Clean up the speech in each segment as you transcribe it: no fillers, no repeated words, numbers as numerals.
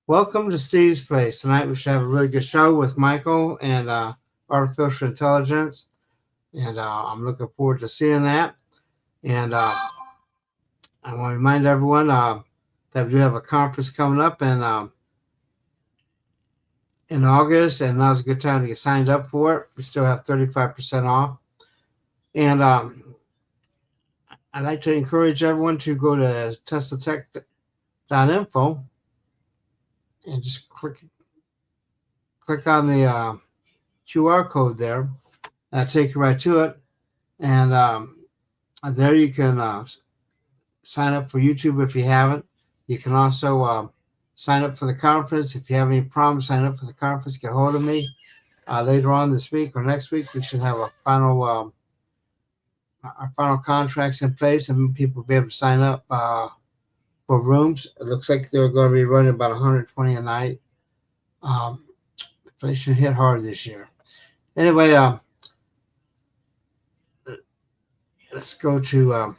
Welcome to Steve's Place. Tonight we should have a really good show with Michael and artificial intelligence, and I'm looking forward to seeing that. And I want to remind everyone that we do have a conference coming up in August, and now's a good time to get signed up for it. We still have 35% off. And I'd like to encourage everyone to go to teslatech.info and just click on the QR code there. That'll take you right to it. And there you can sign up for YouTube if you haven't. You can also sign up for the conference. If you have any problems, sign up for the conference. Get hold of me later on this week or next week. We should have our final contracts in place, and people will be able to sign up for rooms. It looks like they're going to be running about 120 a night. Inflation hit hard this year. Anyway, let's go to.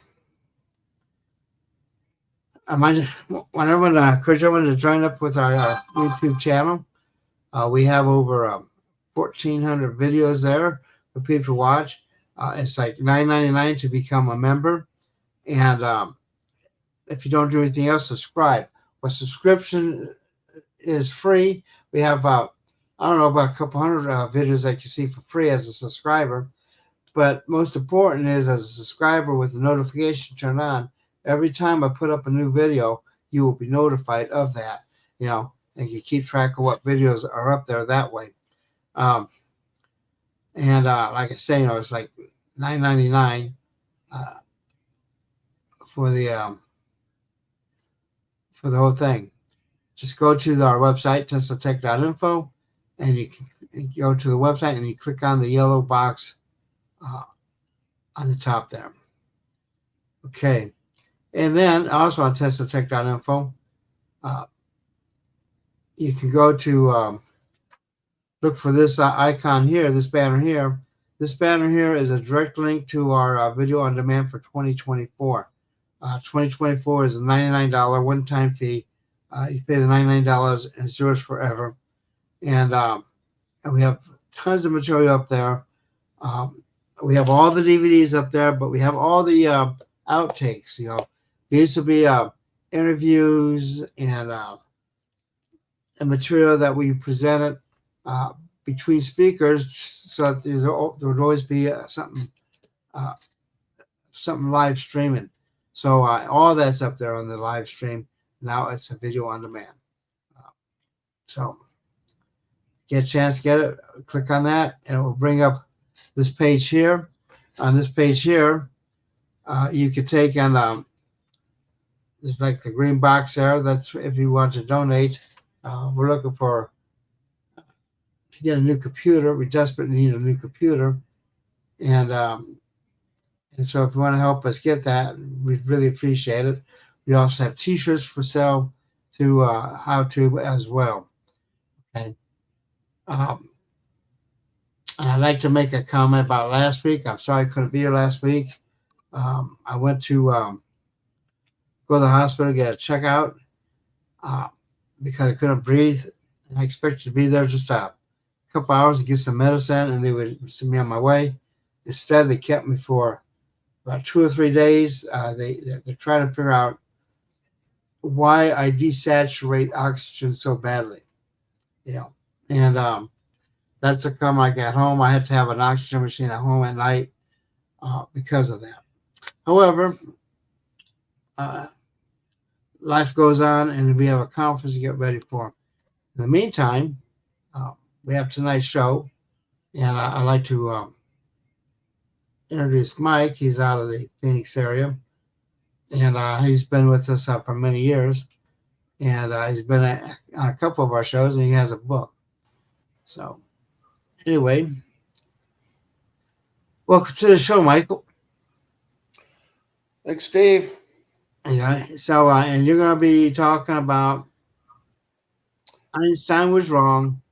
I want everyone to encourage everyone to join up with our YouTube channel. We have over 1,400 videos there for people to watch. It's like $9.99 to become a member, and if you don't do anything else, subscribe. Well, subscription is free. We have about a couple hundred videos that you see for free as a subscriber. But most important is, as a subscriber with the notification turned on, every time I put up a new video, you will be notified of that, and you keep track of what videos are up there that way. And like I say, it's like $9.99 for the whole thing. Just go to our website, teslatech.info, and you can go to the website and you click on the yellow box on the top there. Okay. And then also on teslatech.info, you can go to look for this icon here, this banner here. This banner here is a direct link to our video on demand for 2024. 2024 is a $99 one-time fee. You pay the $99 and it's yours forever. And we have tons of material up there. We have all the DVDs up there, but we have all the outtakes. These will be interviews and material that we presented between speakers, so that there would always be something live streaming. So all that's up there on the live stream. Now it's a video on demand. So get a chance to get it, click on that, and it will bring up this page here. On this page here, you could take and there's like the green box there. That's if you want to donate. We're looking to get a new computer. We desperately need a new computer, and so if you want to help us get that, we'd really appreciate it. We also have T-shirts for sale through HowTube as well. Okay. And I'd like to make a comment about last week. I'm sorry I couldn't be here last week. I went to go to the hospital to get a checkout because I couldn't breathe. And I expected to be there just a couple hours to get some medicine, and they would send me on my way. Instead, they kept me for about 2 or 3 days. They're trying to figure out why I desaturate oxygen so badly. And that's a come I got home. I had to have an oxygen machine at home at night because of that. However, life goes on, and we have a conference to get ready for. In the meantime, we have tonight's show, and I'd like to introduce Mike. He's out of the Phoenix area, and he's been with us for many years, and he's been on a couple of our shows, and he has a book. So anyway, welcome to the show, Michael. Thanks, Steve. Yeah. So, and you're going to be talking about Einstein was wrong,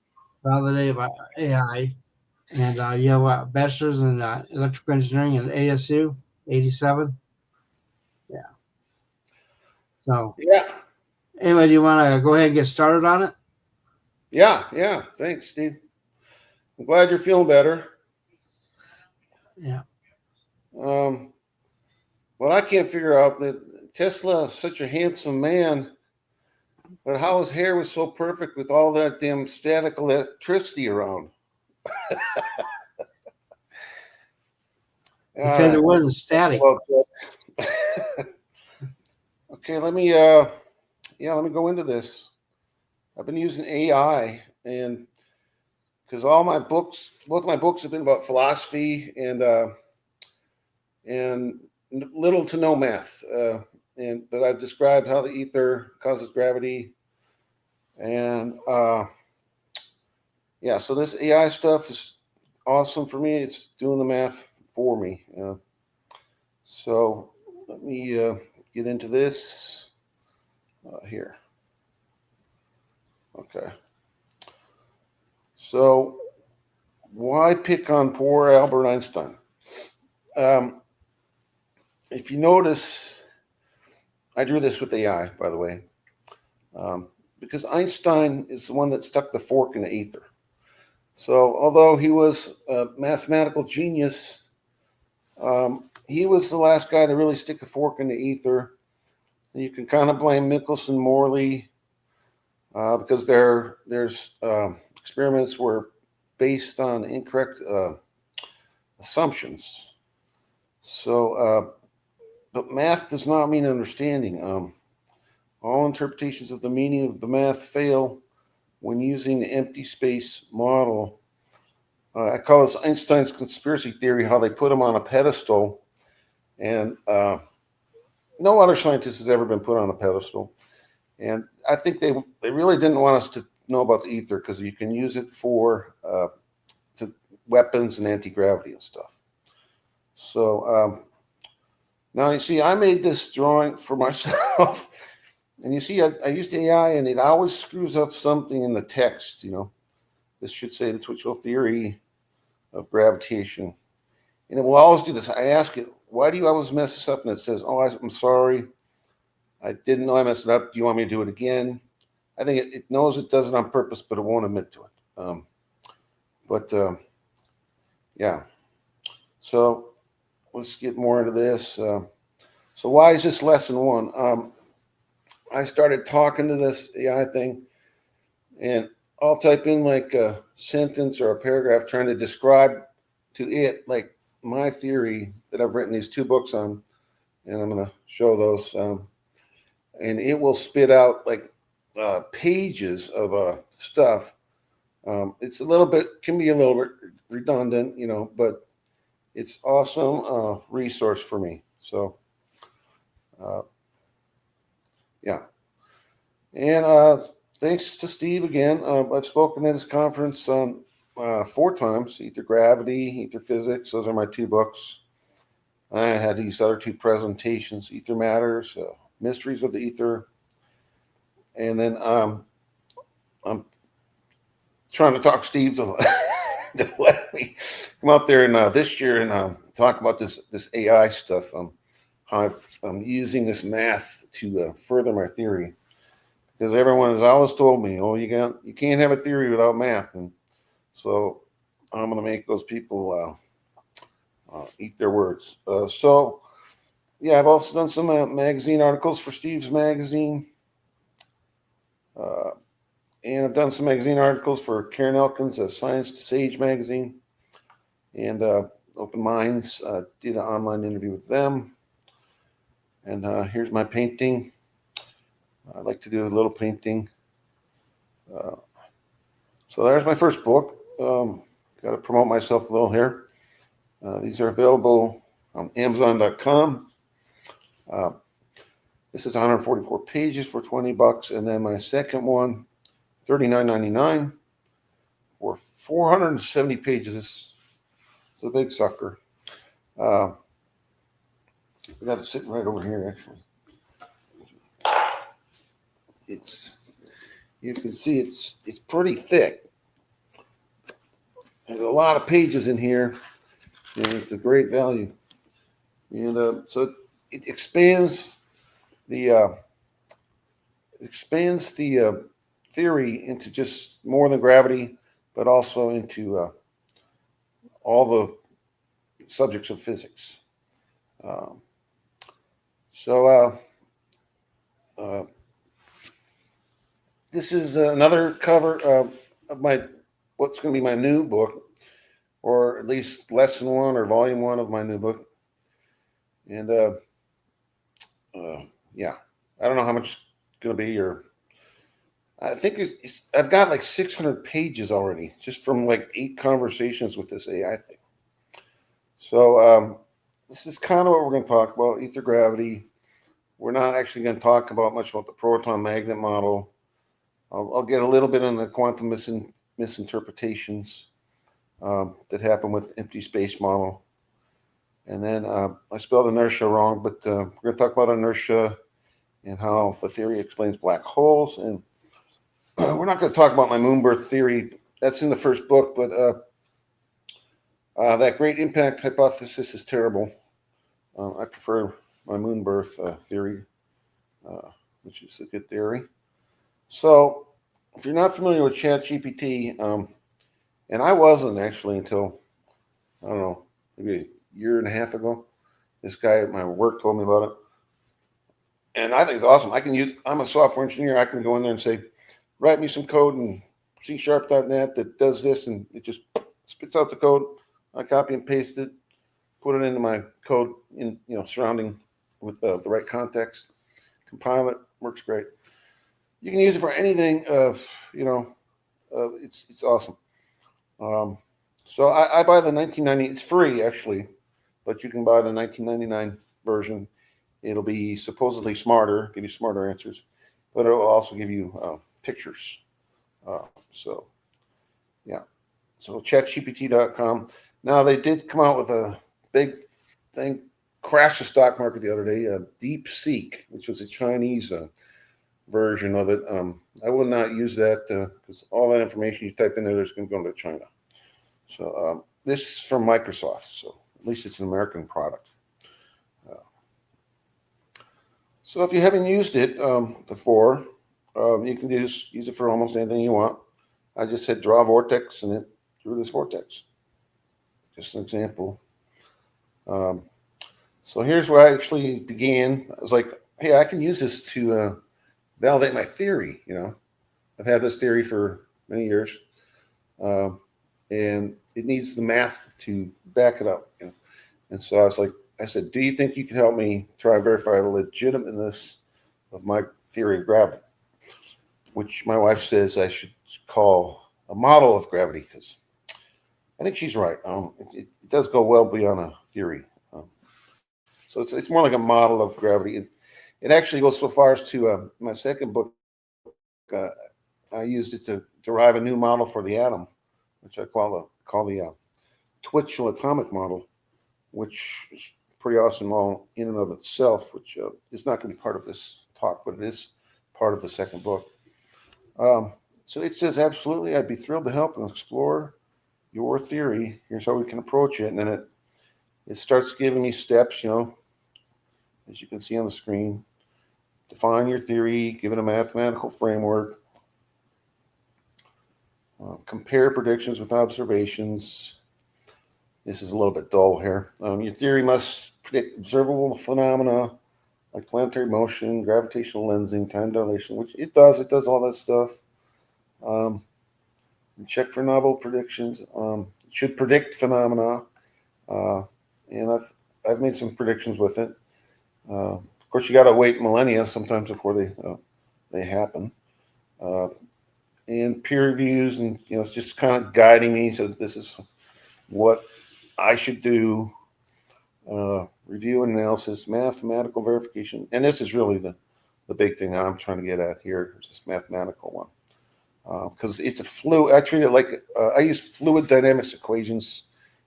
validated by AI, and you have a bachelor's in electrical engineering at ASU, 87. Yeah. So. Yeah. Anyway, do you want to go ahead and get started on it? Yeah. Thanks, Steve. I'm glad you're feeling better. Yeah. Um, what I can't figure out that Tesla is such a handsome man, but how his hair was so perfect with all that damn static electricity around. Because it wasn't static. Well, okay, let me go into this. I've been using AI, and because both my books have been about philosophy and little to no math. But I've described how the ether causes gravity, and yeah. So this AI stuff is awesome for me. It's doing the math for me. So let me get into this here. Okay. So why pick on poor Albert Einstein? Um, if you notice, I drew this with AI, by the way, um, because Einstein is the one that stuck the fork in the ether. So, although he was a mathematical genius, he was the last guy to really stick a fork in the ether. And you can kind of blame Michelson Morley because there's experiments were based on incorrect assumptions. So, but math does not mean understanding. All interpretations of the meaning of the math fail when using the empty space model. I call this Einstein's conspiracy theory, how they put him on a pedestal, and no other scientist has ever been put on a pedestal. And I think they really didn't want us to know about the ether because you can use it for to weapons and anti gravity and stuff. So now you see, I made this drawing for myself, and you see, I used AI, and it always screws up something in the text. This should say the Twichell theory of gravitation. And it will always do this. I ask it, why do you always mess this up? And it says, oh, I'm sorry. I didn't know I messed it up. Do you want me to do it again? I think it knows it does it on purpose, but it won't admit to it. But yeah. So let's get more into this. So why is this lesson one? I started talking to this AI thing, and I'll type in like a sentence or a paragraph trying to describe to it like my theory that I've written these two books on, and I'm going to show those. And it will spit out like pages of stuff. It's can be a little bit redundant, but it's awesome resource for me. So, uh, yeah. And thanks to Steve again. I've spoken at his conference 4 times: Ether Gravity, Ether Physics. Those are my 2 books. I had these other 2 presentations: Ether Matters, Mysteries of the Ether, and then I'm trying to talk Steve to, to let me come out there and this year and talk about this AI stuff. How I'm using this math to further my theory, because everyone has always told me, "Oh, you can't have a theory without math," and so I'm going to make those people eat their words. So yeah, I've also done some magazine articles for Steve's magazine. And I've done some magazine articles for Karen Elkins, Science to Sage magazine, and Open Minds. Did an online interview with them. And here's my painting. I like to do a little painting. So there's my first book. Got to promote myself a little here. These are available on Amazon.com. This is 144 pages for $20, and then my second one, $39.99 for 470 pages. It's a big sucker. I got it sitting right over here, actually. You can see it's pretty thick. There's a lot of pages in here, and it's a great value. And so it expands the expands the theory into just more than gravity, but also into all the subjects of physics. Um, so this is another cover of my what's going to be my new book, or at least lesson one or volume one of my new book. And yeah, I don't know how much it's going to be, or I think I've got like 600 pages already just from like 8 conversations with this AI thing. So this is kind of what we're going to talk about: ether gravity. We're not actually going to talk about much about the proton magnet model. I'll get a little bit on the quantum misinterpretations that happen with empty space model. And then I spelled inertia wrong, but we're going to talk about inertia and how the theory explains black holes. And we're not going to talk about my moon birth theory. That's in the first book, but that great impact hypothesis is terrible. I prefer my moon birth theory, which is a good theory. So if you're not familiar with ChatGPT, and I wasn't actually until, I don't know, maybe a year and a half ago, this guy at my work told me about it. And I think it's awesome. I'm a software engineer. I can go in there and say, write me some code in C#.net that does this, and it just spits out the code. I copy and paste it, put it into my code in, surrounding with the right context, compile it, works great. You can use it for anything. It's awesome. So I buy the 1990. It's free actually, but you can buy the 1999 version. It'll be supposedly smarter, give you smarter answers, but it will also give you pictures. So yeah. So ChatGPT.com. Now they did come out with a big thing, crashed the stock market the other day. DeepSeek, which was a Chinese version of it. I will not use that because all that information you type in there is going to go to China. So this is from Microsoft, so at least it's an American product. So if you haven't used it before, you can use it for almost anything you want. I just said draw a vortex, and it drew this vortex. Just an example. So here's where I actually began. I was like, hey, I can use this to validate my theory. I've had this theory for many years, and it needs the math to back it up. And so I said, do you think you can help me try and verify the legitimateness of my theory of gravity, which my wife says I should call a model of gravity, because I think she's right. It does go well beyond a theory. So it's more like a model of gravity. It actually goes so far as to my second book. I used it to derive a new model for the atom, which I call the Twichell atomic model, which is pretty awesome all in and of itself, which is not going to be part of this talk, but it is part of the second book. So it says, absolutely, I'd be thrilled to help and explore your theory. Here's how we can approach it. And then it starts giving me steps, as you can see on the screen. Define your theory, give it a mathematical framework, compare predictions with observations. This is a little bit dull here. Your theory must predict observable phenomena like planetary motion, gravitational lensing, time dilation, which it does. It does all that stuff. Check for novel predictions. It should predict phenomena, and I've made some predictions with it. Of course, you got to wait millennia sometimes before they happen. And peer reviews, and it's just kind of guiding me. So this is what I should do. Review and analysis, mathematical verification, and this is really the big thing that I'm trying to get at here. Is this mathematical one, because it's a fluid. I treat it like I use fluid dynamics equations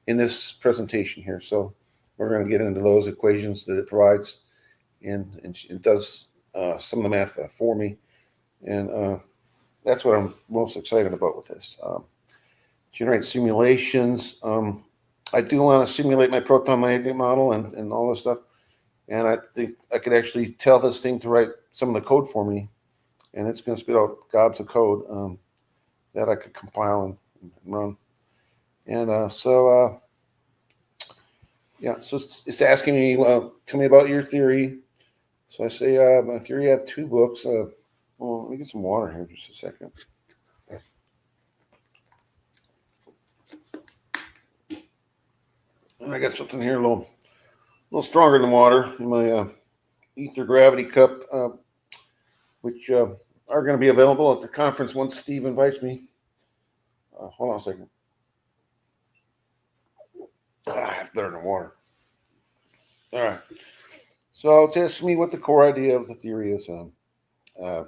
in this presentation here. So we're going to get into those equations that it provides, and it does some of the math for me, and that's what I'm most excited about with this. Generate simulations. I do want to simulate my proton magnet model and all this stuff. And I think I could actually tell this thing to write some of the code for me and it's going to spit out gobs of code that I could compile and run. And yeah, so it's asking me, well, tell me about your theory. So I say, my theory, I have 2 books. Well, let me get some water here just a second. And I got something here a little stronger than water in my ether gravity cup, which are going to be available at the conference once Steve invites me. Hold on a second. Better than water. All right. So it's asking me what the core idea of the theory is. How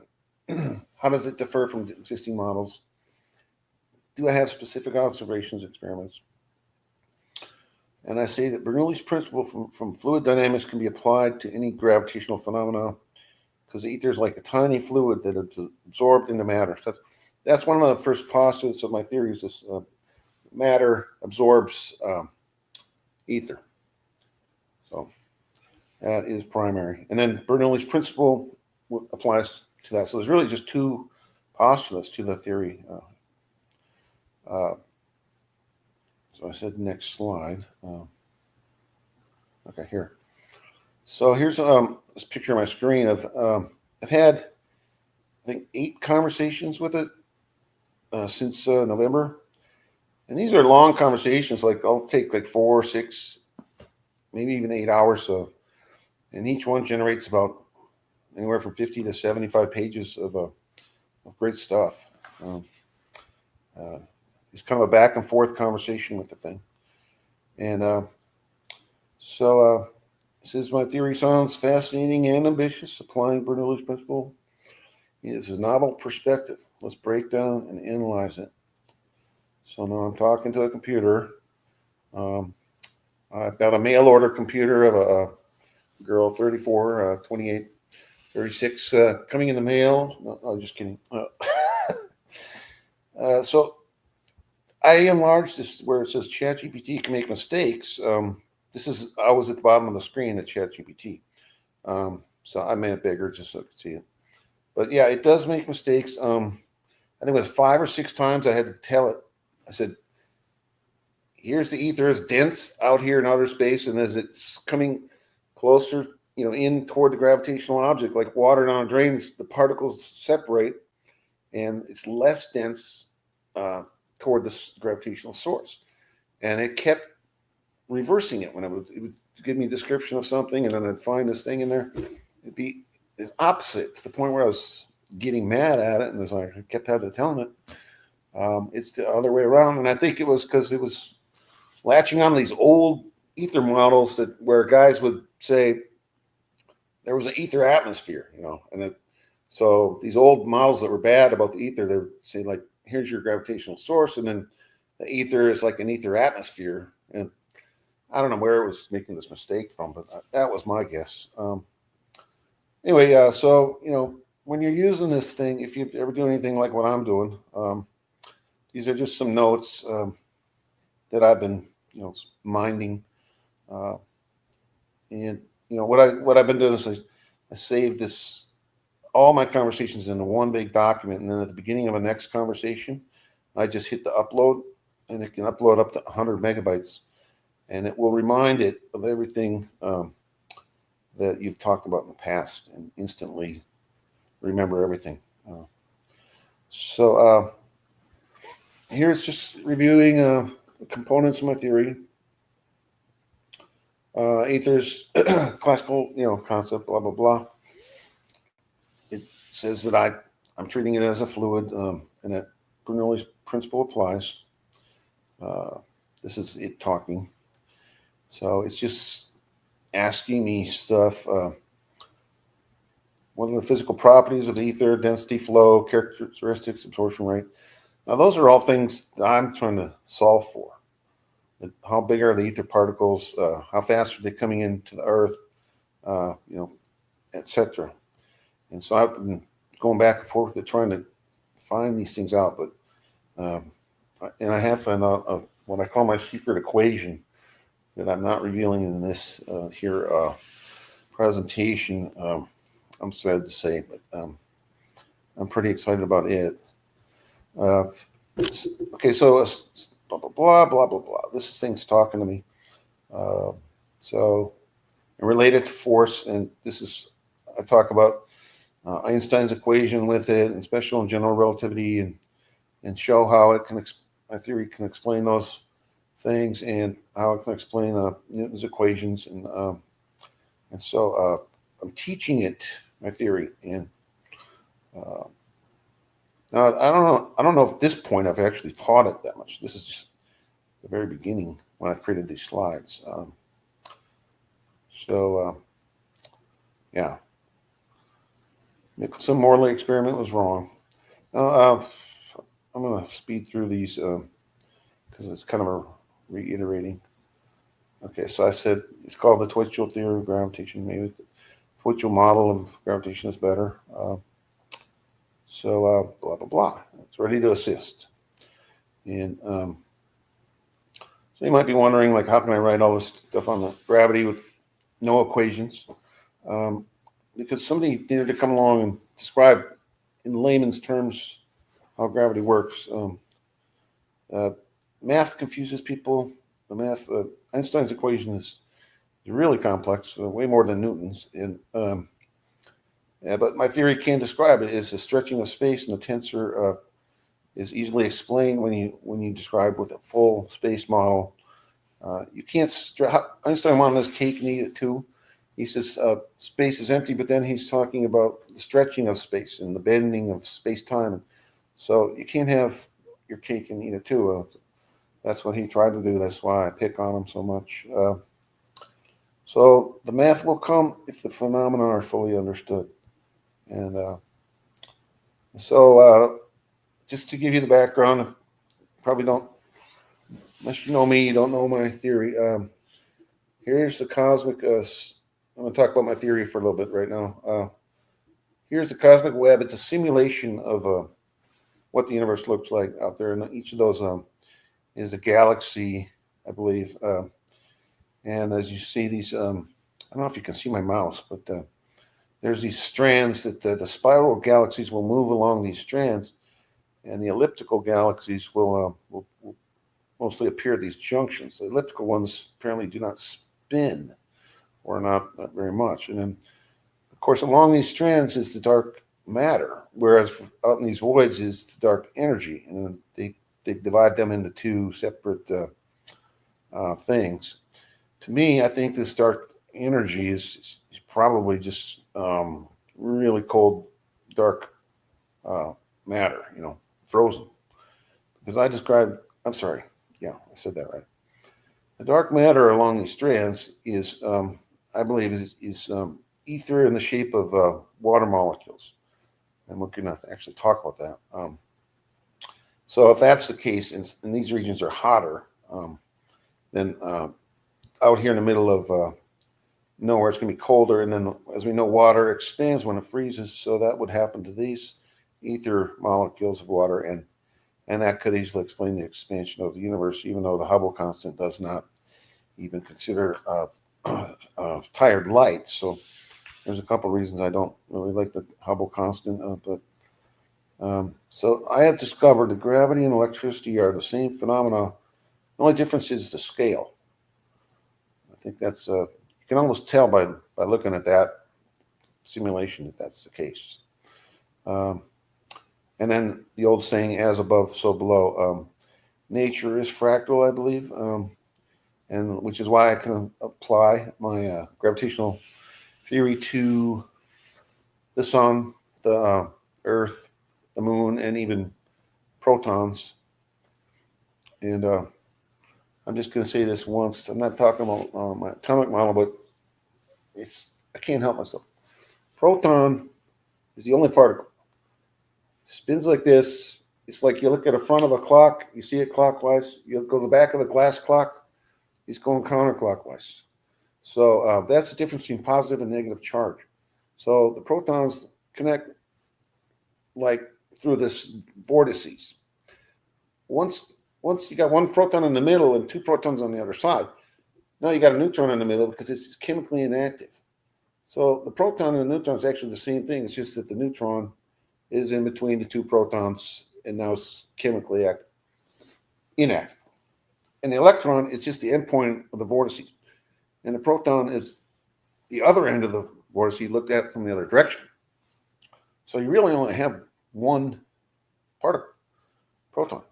does it differ from existing models? Do I have specific observations, experiments? And I say that Bernoulli's principle from fluid dynamics can be applied to any gravitational phenomena, because the ether is like a tiny fluid that is absorbed into matter. So that's one of the first postulates of my theories. This matter absorbs ether. So that is primary. And then Bernoulli's principle applies to that. So there's really just 2 postulates to the theory. So I said next slide. Okay, here. So here's this picture on my screen of I've had, I think, 8 conversations with it since November. And these are long conversations. Like I'll take like 4 or 6, maybe even 8 hours. And each one generates about anywhere from 50 to 75 pages of great stuff. It's kind of a back and forth conversation with the thing. And so it says, my theory sounds fascinating and ambitious, applying Bernoulli's principle. It's a novel perspective. Let's break down and analyze it. So now I'm talking to a computer. I've got a mail order computer of a girl, 34, 28, 36, coming in the mail. No, just kidding. So I enlarged this where it says ChatGPT can make mistakes. I was at the bottom of the screen at ChatGPT. So I made it bigger just so I could see it. But yeah, it does make mistakes. I think it was 5 or 6 times I had to tell it. I said, here's the ether is dense out here in outer space, and as it's coming closer, in toward the gravitational object, like water down a drain, the particles separate, and it's less dense toward the gravitational source. And it kept reversing it when it would give me a description of something, and then I'd find this thing in there. It'd be the opposite, to the point where I was getting mad at it, and it was like I kept having to tell it. It's the other way around, and I think it was because it was latching on to these old ether models where guys would say there was an ether atmosphere, and so these old models that were bad about the ether, they would say, like, here's your gravitational source, and then the ether is like an ether atmosphere. And I don't know where it was making this mistake from, but that was my guess. Anyway, so when you're using this thing, if you ever do anything like what I'm doing, these are just some notes that I've been minding, and what I've been doing is I saved all my conversations into one big document, and then at the beginning of a next conversation, I just hit the upload, and it can upload up to 100 megabytes, and it will remind it of everything that you've talked about in the past, and instantly remember everything. So here's just reviewing the components of my theory. Ether's classical, concept, blah, blah, blah. It says that I'm treating it as a fluid, and that Bernoulli's principle applies. This is it talking. So it's just asking me stuff. What are the physical properties of the ether, density, flow, characteristics, absorption rate? Now, those are all things that I'm trying to solve for. How big are the ether particles? How fast are they coming into the Earth? Etc. And so I've been going back and forth with trying to find these things out. But and I have found out what I call my secret equation that I'm not revealing in this presentation. I'm sad to say, but I'm pretty excited about it. Okay, so blah, blah, blah, blah, blah, blah. This thing's talking to me. So related to force, and this is, I talk about Einstein's equation with it, and special and general relativity, and show how it can, my theory can explain those things, and how it can explain Newton's equations, and so I'm teaching it, my theory, and now I don't know if at this point I've actually taught it that much. This is just the very beginning when I created these slides. Yeah, Nicholson Morley experiment was wrong. I'm going to speed through these because it's kind of a reiterating. Okay, so I said it's called the Twichell theory of gravitation. Maybe the Twichell model of gravitation is better. Blah, blah, blah. It's ready to assist. And so you might be wondering, like, how can I write all this stuff on the gravity with no equations? Because somebody needed to come along and describe in layman's terms how gravity works. Math confuses people. The math, Einstein's equation is really complex, way more than Newton's. And but my theory can describe it as a stretching of space, and the tensor is easily explained when you describe with a full space model. You can't Einstein wanted his cake and eat it too. He says space is empty, but then he's talking about the stretching of space and the bending of space-time. So you can't have your cake and eat it too. That's what he tried to do. That's why I pick on him so much. So the math will come if the phenomena are fully understood. And just to give you the background, probably don't, unless you know me, you don't know my theory. Here's the cosmic, I'm going to talk about my theory for a little bit right now. Here's the cosmic web. It's a simulation of what the universe looks like out there. And each of those is a galaxy, I believe. And as you see these, I don't know if you can see my mouse, but there's these strands that the spiral galaxies will move along these strands, and the elliptical galaxies will mostly appear at these junctions. The elliptical ones apparently do not spin, or not very much. And then, of course, along these strands is the dark matter, whereas out in these voids is the dark energy. And they divide them into two separate things. To me, I think this dark energy is probably just really cold, dark matter, frozen. Because I'm sorry, yeah, I said that right. The dark matter along these strands is, I believe, is ether in the shape of water molecules. And we're going to actually talk about that. So if that's the case, and these regions are hotter, then out here in the middle of nowhere, it's going to be colder. And then, as we know, water expands when it freezes. So that would happen to these ether molecules of water. And that could easily explain the expansion of the universe, even though the Hubble constant does not even consider tired light. So there's a couple of reasons I don't really like the Hubble constant. So I have discovered that gravity and electricity are the same phenomena. The only difference is the scale. I think that's you can almost tell by looking at that simulation that that's the case. And then the old saying, as above, so below. Nature is fractal, I believe, and which is why I can apply my gravitational theory to the sun, the Earth, the moon, and even protons. And I'm just going to say this once. I'm not talking about my atomic model, but I can't help myself. Proton is the only particle. Spins like this. It's like you look at the front of a clock, you see it clockwise. You go to the back of the glass clock, it's going counterclockwise. So that's the difference between positive and negative charge. So the protons connect like through this vortices. Once you got one proton in the middle and two protons on the other side, now you got a neutron in the middle because it's chemically inactive. So the proton and the neutron is actually the same thing. It's just that the neutron is in between the two protons and now it's chemically inactive. And the electron is just the endpoint of the vortices. And the proton is the other end of the vortice looked at from the other direction. So you really only have one particle, proton.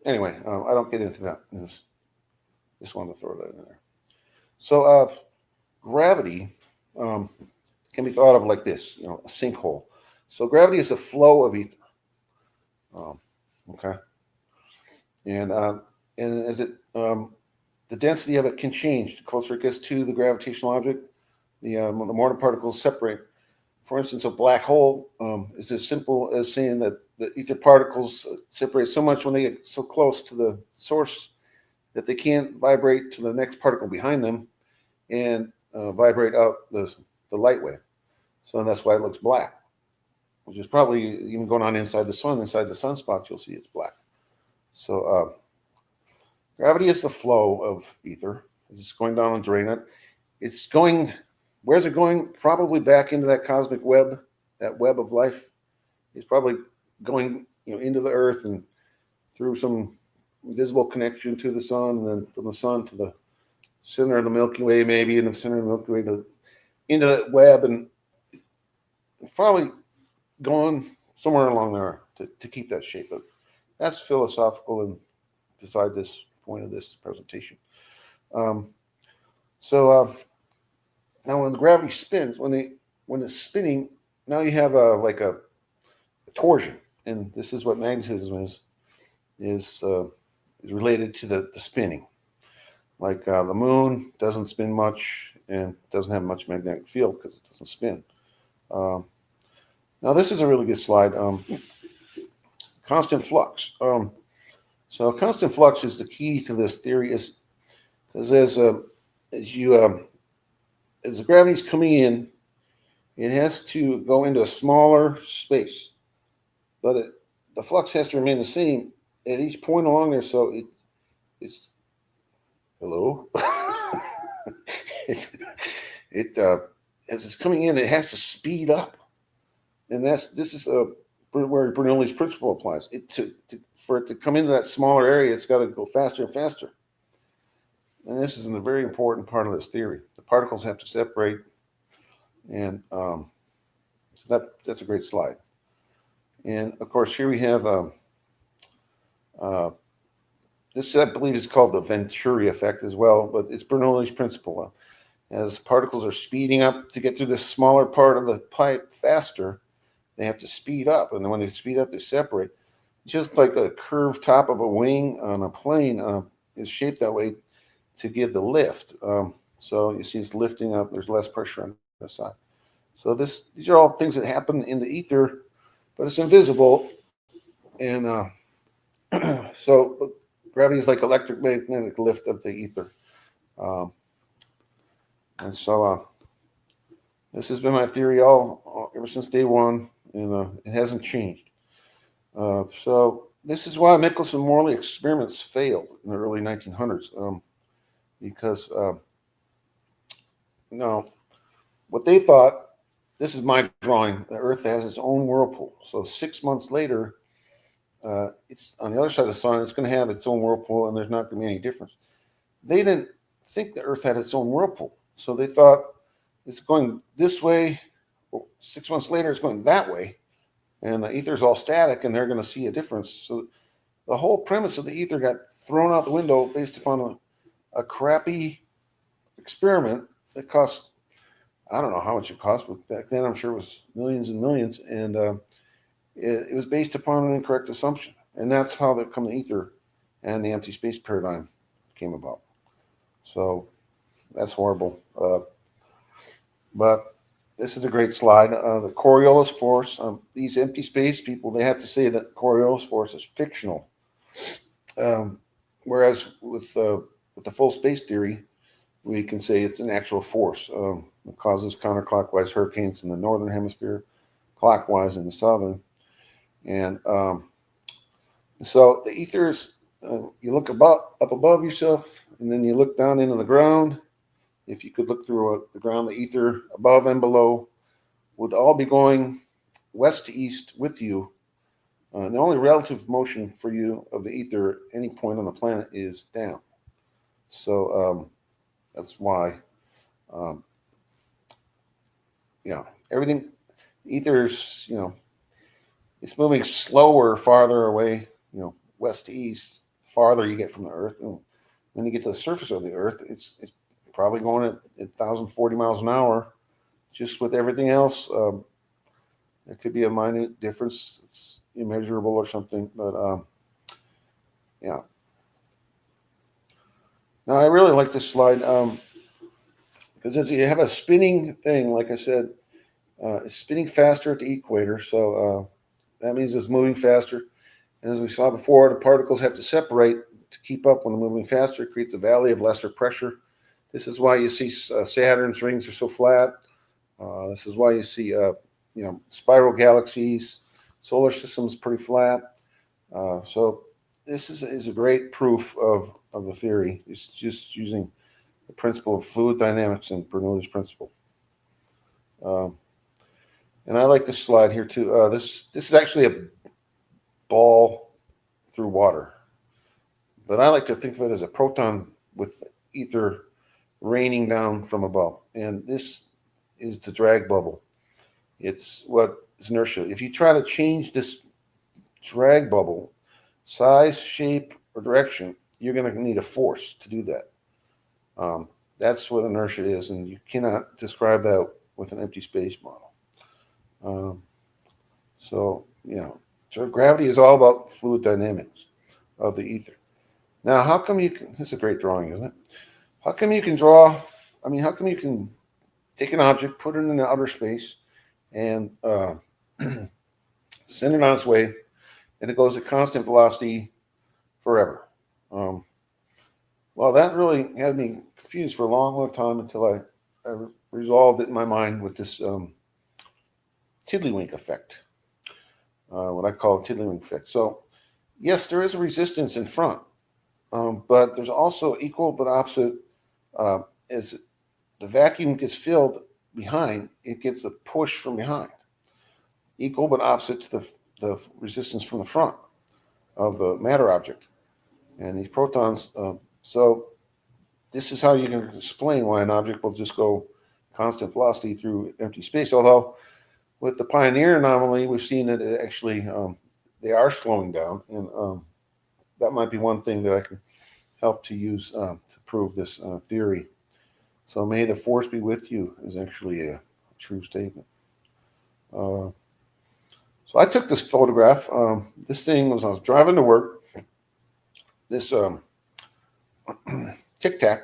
Anyway, I don't get into that. Just wanted to throw that in there. So gravity can be thought of like this, a sinkhole. So gravity is a flow of ether. Okay. And as it the density of it can change. The closer it gets to the gravitational object, the more the particles separate. For instance, a black hole is as simple as saying that the ether particles separate so much when they get so close to the source that they can't vibrate to the next particle behind them and vibrate out the light wave. So that's why it looks black, which is probably even going on inside the sun. Inside the sunspot, you'll see it's black. So gravity is the flow of ether. It's going down and drain it. It's going, where's it going? Probably back into that cosmic web, that web of life. It's probably going, into the earth and through some invisible connection to the sun, and then from the sun to the center of the Milky Way, maybe in the center of the Milky Way into that web, and it's probably going somewhere along there to keep that shape. But that's philosophical and beside this point of this presentation. Now when the gravity spins, when it's spinning, now you have like a torsion, and this is what magnetism is related to the spinning. Like the moon doesn't spin much and doesn't have much magnetic field because it doesn't spin. Now this is a really good slide. Constant flux. So constant flux is the key to this theory. Is because as the gravity's coming in, it has to go into a smaller space, but the flux has to remain the same at each point along there. So it's hello. As it's coming in, it has to speed up, and this is where Bernoulli's principle applies. For it to come into that smaller area, it's got to go faster and faster. And this is a very important part of this theory. The particles have to separate, and so that's a great slide. And of course, here we have this, I believe, is called the Venturi effect as well, but it's Bernoulli's principle. As particles are speeding up to get through this smaller part of the pipe faster, they have to speed up, and then when they speed up, they separate. Just like a curved top of a wing on a plane is shaped that way to give the lift. So you see it's lifting up. There's less pressure on the side. So these are all things that happen in the ether, but it's invisible. And so gravity is like electromagnetic lift of the ether. And so this has been my theory ever since day one, and it hasn't changed. So this is why Michelson and Morley experiments failed in the early 1900s, because what they thought, this is my drawing, the Earth has its own whirlpool. So 6 months later, it's on the other side of the sun, it's going to have its own whirlpool, and there's not going to be any difference. They didn't think the Earth had its own whirlpool. So they thought it's going this way. Well, 6 months later, it's going that way. And the ether is all static, and they're going to see a difference. So the whole premise of the ether got thrown out the window based upon a crappy experiment that cost, I don't know how much it cost, but back then I'm sure it was millions and millions. And it was based upon an incorrect assumption. And that's how the ether and the empty space paradigm came about. So that's horrible. But this is a great slide. The Coriolis force. These empty space people, they have to say that Coriolis force is fictional. Whereas with the full space theory, we can say it's an actual force. It causes counterclockwise hurricanes in the northern hemisphere, clockwise in the southern. And so the ether is, you look up above yourself, and then you look down into the ground. If you could look through the ground, the ether above and below would all be going west to east with you. The only relative motion for you of the ether at any point on the planet is down. So that's why, um, everything, ether's, it's moving slower, farther away, west to east, farther you get from the Earth. And when you get to the surface of the Earth, it's probably going at 1,040 miles an hour. Just with everything else, it could be a minute difference. It's immeasurable or something, but yeah. Now I really like this slide because as you have a spinning thing, like I said, it's spinning faster at the equator, so that means it's moving faster. And as we saw before, the particles have to separate to keep up when they're moving faster. It creates a valley of lesser pressure. This is why you see Saturn's rings are so flat. This is why you see spiral galaxies. Solar system's pretty flat. So this is a great proof of the theory. It's just using the principle of fluid dynamics and Bernoulli's principle. And I like this slide here too. This is actually a ball through water, but I like to think of it as a proton with ether raining down from above. And this is the drag bubble. It's what is inertia. If you try to change this drag bubble size, shape, or direction, you're going to need a force to do that. That's what inertia is, and you cannot describe that with an empty space model. So gravity is all about fluid dynamics of the ether. Now, how come you can, this is a great drawing, isn't it? How come you can draw, how come you can take an object, put it in outer space, and send it on its way, and it goes at constant velocity forever? Well, that really had me confused for a long, long time until I resolved it in my mind with this tiddlywink effect, what I call a tiddlywink effect. So, yes, there is a resistance in front, but there's also equal but opposite. As the vacuum gets filled behind, it gets a push from behind, equal but opposite to the resistance from the front of the matter object. And these protons, so this is how you can explain why an object will just go constant velocity through empty space. Although with the Pioneer anomaly, we've seen that it actually they are slowing down, and that might be one thing that I can help to use to prove this theory. So may the force be with you is actually a true statement. So I took this photograph. This thing was, I was driving to work. This Tic Tac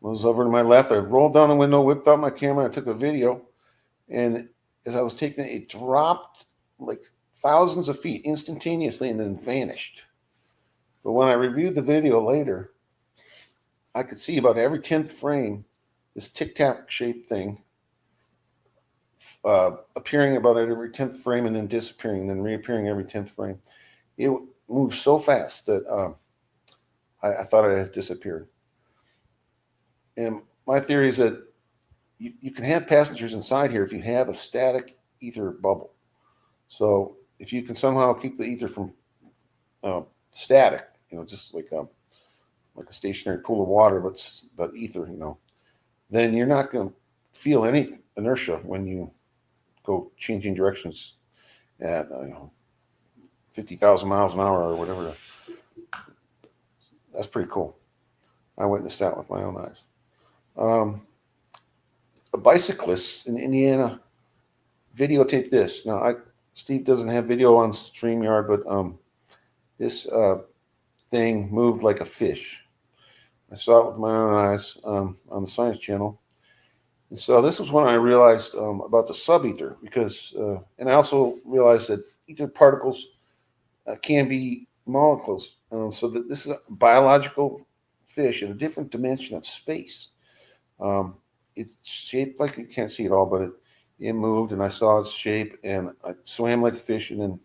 was over to my left. I rolled down the window, whipped out my camera, I took a video, and as I was taking it, it dropped like thousands of feet instantaneously and then vanished. But when I reviewed the video later, I could see about every 10th frame, this Tic Tac shaped thing appearing about every 10th frame and then disappearing and then reappearing every 10th frame. It moved so fast that I thought it had disappeared. And my theory is that you can have passengers inside here if you have a static ether bubble. So if you can somehow keep the ether from static, just like a stationary pool of water, but ether, then you're not going to feel any inertia when you go changing directions at 50,000 miles an hour or whatever. That's pretty cool. I witnessed that with my own eyes. A bicyclist in Indiana videotaped this. Now, Steve doesn't have video on StreamYard, but this thing moved like a fish. I saw it with my own eyes on the Science Channel. And so this was when I realized about the sub-ether, because, and I also realized that ether particles can be molecules. So that this is a biological fish in a different dimension of space. It's shaped like, you can't see it all, but it moved, and I saw its shape, and I swam like a fish, and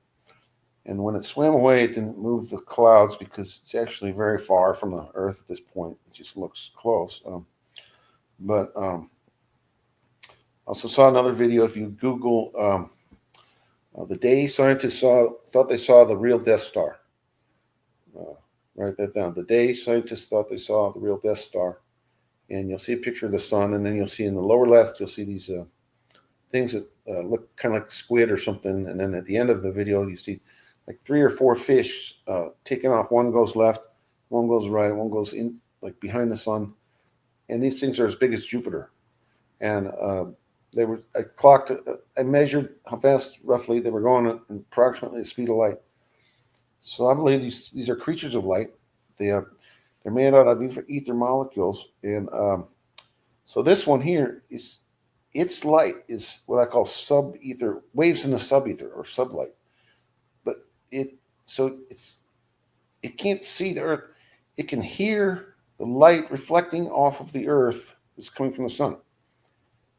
when it swam away, it didn't move the clouds because it's actually very far from the Earth at this point. It just looks close. But I also saw another video. If you Google The day scientists thought they saw the real Death Star. Write that down. The day scientists thought they saw the real Death Star. And you'll see a picture of the sun, and then you'll see in the lower left, you'll see these things that look kind of like squid or something. And then at the end of the video, you see like 3 or 4 fish taking off. One goes left, one goes right, one goes in, like behind the sun. And these things are as big as Jupiter. And I measured how fast roughly they were going at approximately the speed of light. So I believe these are creatures of light. They're made out of ether molecules. And so this one here its light is what I call sub-ether, waves in the sub-ether or sublight. But it can't see the Earth. It can hear the light reflecting off of the Earth that's coming from the sun.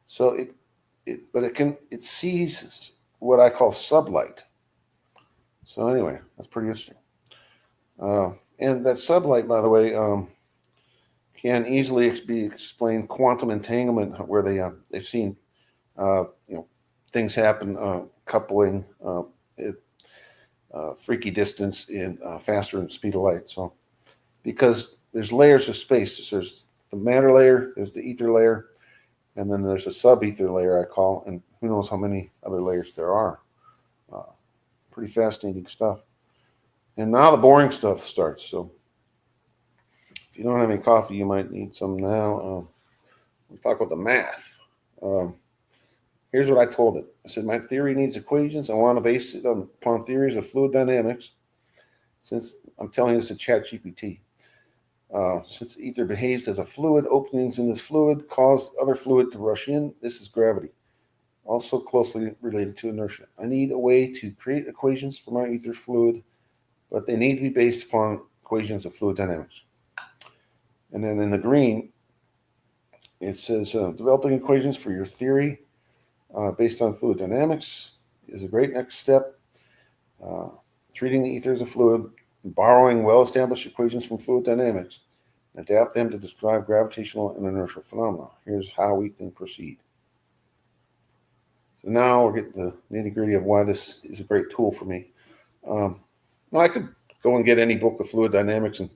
So it sees what I call sublight. So anyway, that's pretty interesting. And that sublight, by the way, can easily be explained quantum entanglement, where they've seen things happen, coupling, freaky distance in faster than speed of light. So because there's layers of space, there's the matter layer, there's the ether layer, and then there's a sub-ether layer I call, and who knows how many other layers there are. Pretty fascinating stuff. And now the boring stuff starts. So if you don't have any coffee, you might need some now. We'll talk about the math. Here's what I told it. I said, my theory needs equations. I want to base it upon theories of fluid dynamics. Since I'm telling this to ChatGPT. Since ether behaves as a fluid, openings in this fluid cause other fluid to rush in. This is gravity, also closely related to inertia. I need a way to create equations for my ether fluid, but they need to be based upon equations of fluid dynamics. And then in the green, it says developing equations for your theory based on fluid dynamics is a great next step. Treating the ether as a fluid, borrowing well-established equations from fluid dynamics, and adapt them to describe gravitational and inertial phenomena. Here's how we can proceed. So now we're getting the nitty-gritty of why this is a great tool for me. Now I could go and get any book of fluid dynamics and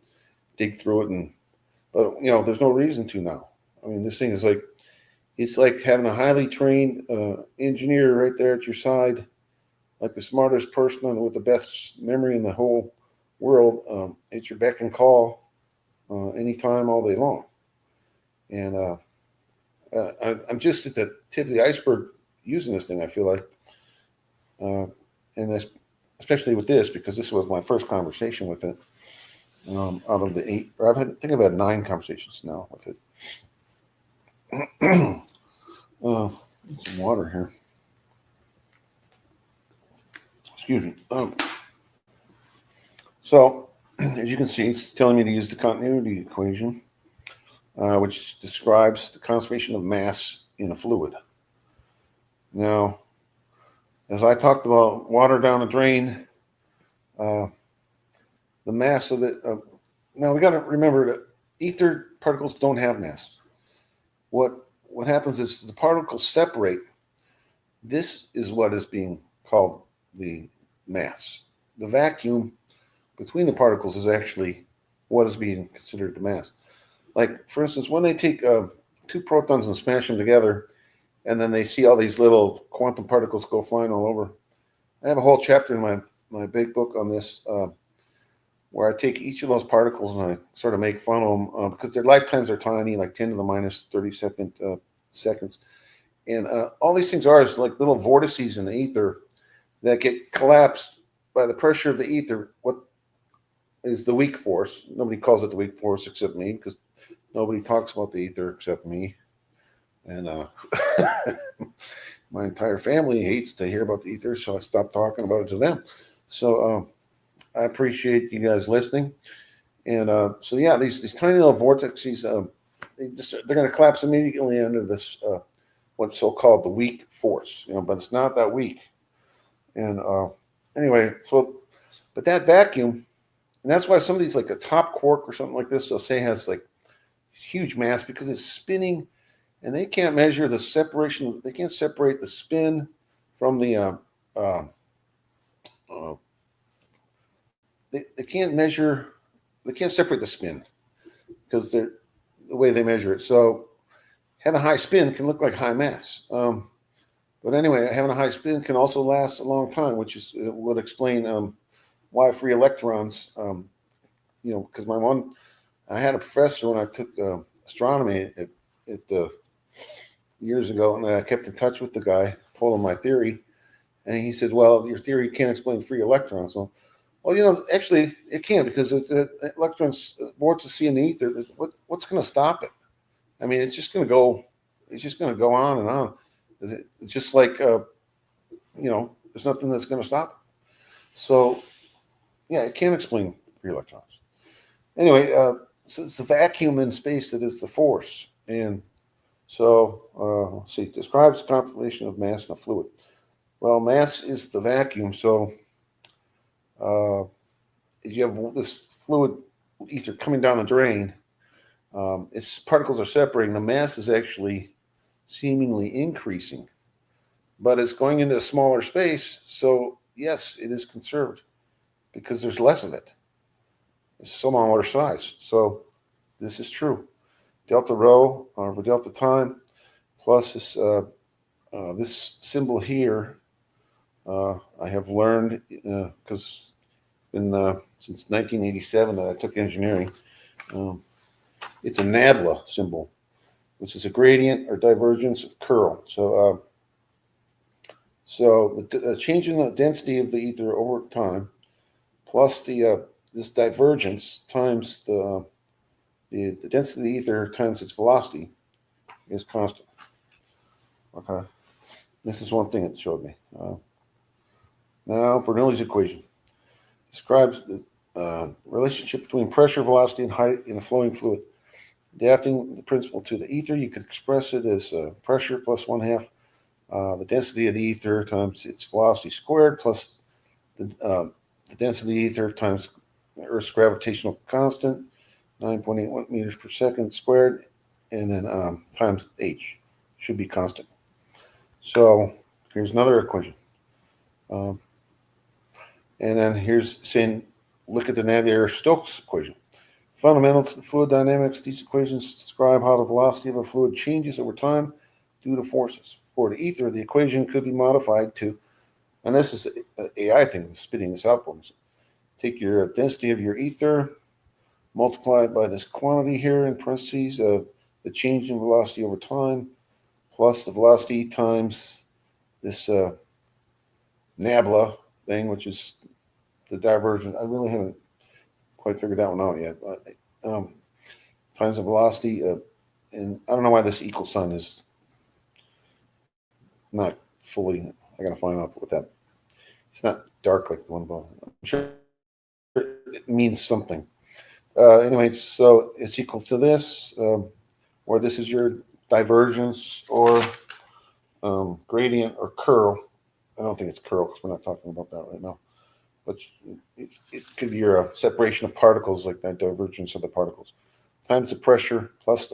dig through it, but there's no reason to now. I mean, this thing is it's like having a highly trained engineer right there at your side, like the smartest person with the best memory in the whole world at your beck and call anytime, all day long. And I'm just at the tip of the iceberg using this thing, I feel like. And that's especially with this, because this was my first conversation with it out of the 8, or I think I've had 9 conversations now with it. Some water here. Excuse me. So, as you can see, it's telling me to use the continuity equation, which describes the conservation of mass in a fluid. Now, as I talked about water down a drain, the mass of it. Now we got to remember that ether particles don't have mass. What happens is the particles separate. This is what is being called the mass. The vacuum between the particles is actually what is being considered the mass. Like, for instance, when they take 2 protons and smash them together, and then they see all these little quantum particles go flying all over. I have a whole chapter in my big book on this, where I take each of those particles and I sort of make fun of them because their lifetimes are tiny, like 10 to the minus 32nd seconds. And all these things are is like little vortices in the ether that get collapsed by the pressure of the ether. What is the weak force? Nobody calls it the weak force except me, because nobody talks about the ether except me. And my entire family hates to hear about the ether, so I stopped talking about it to them. So I appreciate you guys listening. And so yeah, these tiny little vortices, they're going to collapse immediately under this what's so-called the weak force, but it's not that weak. And anyway, but that vacuum, and that's why some of these, like a top quark or something like this, they'll say has like huge mass because it's spinning, and they can't measure the separation. They can't separate the spin from the uh, they can't measure, they can't separate the spin because they're the way they measure it. So having a high spin can look like high mass. But anyway, having a high spin can also last a long time, which is would explain why free electrons. Because I had a professor when I took astronomy at years ago, and I kept in touch with the guy, told him my theory, and he said, "Well, your theory can't explain free electrons." Well, actually, it can, because if the electrons vortex to see in the ether, what's going to stop it? I mean, it's just going to go. It's just going to go on and on. It's just like there's nothing that's going to stop it. So yeah, it can't explain free electrons. Anyway, so it's the vacuum in space that is the force, and so let's see. Describes confirmation of mass in a fluid. Well, mass is the vacuum, so uh, you have this fluid ether coming down the drain. Its particles are separating. The mass is actually seemingly increasing, but it's going into a smaller space. So yes, it is conserved because there's less of it. It's smaller size. So this is true. Delta rho over delta time plus this symbol here. I have learned because since 1987 that I took engineering. It's a nabla symbol, which is a gradient or divergence of curl. So the change in the density of the ether over time, plus this divergence times the density of the ether times its velocity is constant. Okay, this is one thing it showed me. Now Bernoulli's equation describes the relationship between pressure, velocity, and height in a flowing fluid. Adapting the principle to the ether, you could express it as pressure plus 1/2 the density of the ether times its velocity squared plus the density of the ether times the Earth's gravitational constant, 9.81 meters per second squared, and then times h should be constant. So here's another equation. And then here's saying, look at the Navier-Stokes equation. Fundamental to the fluid dynamics, these equations describe how the velocity of a fluid changes over time due to forces. For the ether, the equation could be modified to, and this is an AI thing, spitting this out for us. Take your density of your ether, multiply it by this quantity here in parentheses, the change in velocity over time, plus the velocity times this nabla thing, which is the divergence. I really haven't quite figured that one out yet. But, times the velocity, and I don't know why this equal sign is not fully. I gotta find out what that. It's not dark like the one above. I'm sure it means something. Anyway, so it's equal to this, or this is your divergence or gradient or curl. I don't think it's curl because we're not talking about that right now. But it could be your separation of particles, like that divergence of the particles, times the pressure plus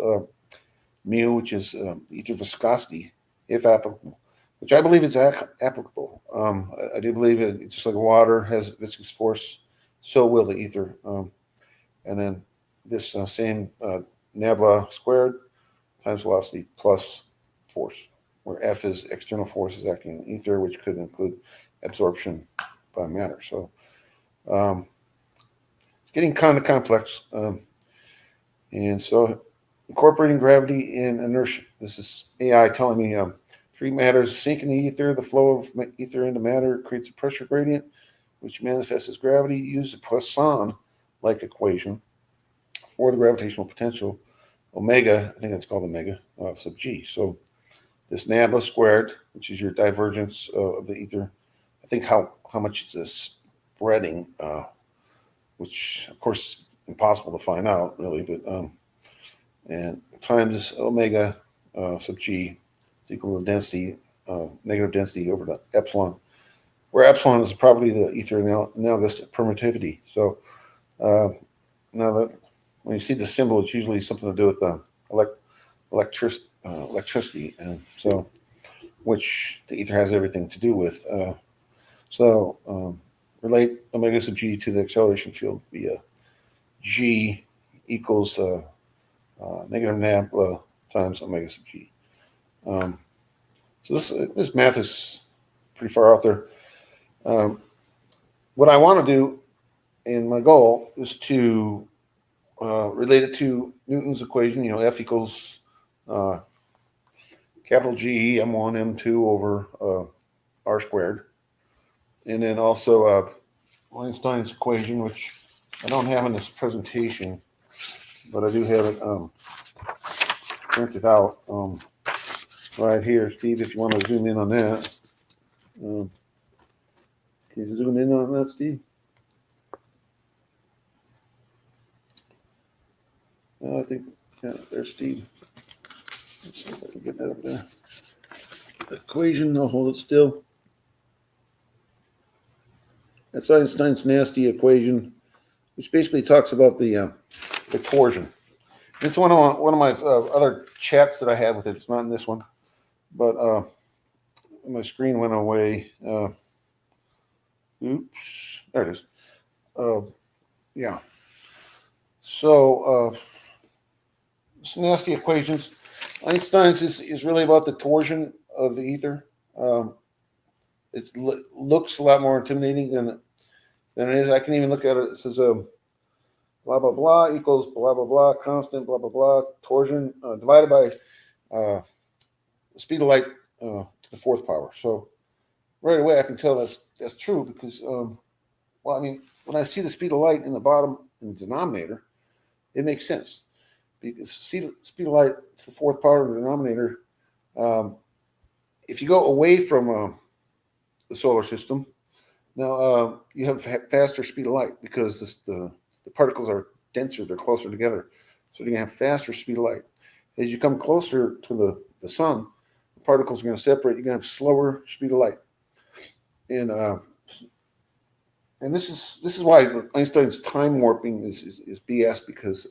mu, which is ether viscosity, if applicable, which I believe is applicable. I do believe it, just like water has viscous force, so will the ether. And then this same nabla squared times velocity plus force, where F is external forces acting in ether, which could include absorption by matter. So it's getting kind of complex. And so incorporating gravity and inertia. This is AI telling me free matter is sinking the ether. The flow of ether into matter creates a pressure gradient, which manifests as gravity. Use the Poisson-like equation for the gravitational potential, omega, I think that's called omega, sub g. So this nabla squared, which is your divergence of the ether, I think how much is this spreading, which of course is impossible to find out really, but and times this omega sub g is equal to density, negative density over the epsilon, where epsilon is probably the ether analogous to permittivity. So now that when you see the symbol, it's usually something to do with electricity, and so which the ether has everything to do with. relate omega sub g to the acceleration field via g equals negative nabla times omega sub g. So this math is pretty far out there. What I want to do, and my goal, is to relate it to Newton's equation. F equals capital G m1 m2 over r squared, and then also Einstein's equation, which I don't have in this presentation, but I do have it printed out right here. Steve, if you want to zoom in on that. Can you zoom in on that, Steve? I think, yeah, there's Steve. Let's see if I can get that up there. The equation, I'll hold it still. That's Einstein's nasty equation, which basically talks about the torsion. It's one of my other chats that I had with it. It's not in this one, but my screen went away. Oops, there it is. Yeah. So it's nasty equations. Einstein's is really about the torsion of the ether. It looks a lot more intimidating than it is. I can even look at it. It says blah blah blah equals blah blah blah constant blah blah blah torsion divided by the speed of light to the fourth power. So right away I can tell that's true because well, I mean, when I see the speed of light in the bottom in the denominator, it makes sense because speed of light to the fourth power in the denominator. If you go away from the solar system, now you have faster speed of light because the particles are denser, they're closer together. So you're going to have faster speed of light. As you come closer to the sun, the particles are going to separate. You're going to have slower speed of light. And this is why Einstein's time warping is BS, because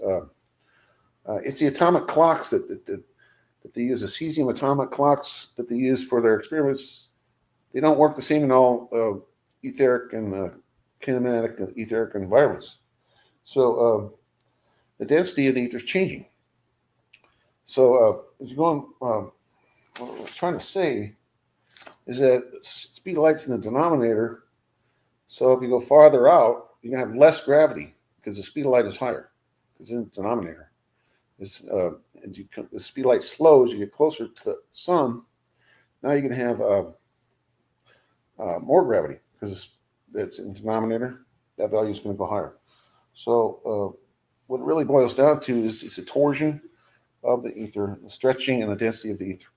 it's the atomic clocks that they use, the cesium atomic clocks that they use for their experiments. They don't work the same in all etheric and kinematic and etheric environments. So the density of the ether is changing. So as you go on, what I was trying to say is that speed of light's in the denominator. So if you go farther out, you're going to have less gravity because the speed of light is higher. It's in the denominator. As the speed of light slows, you get closer to the sun. Now you're going to have more gravity because it's in the denominator. That value is going to go higher. So what it really boils down to is the torsion of the ether, the stretching and the density of the ether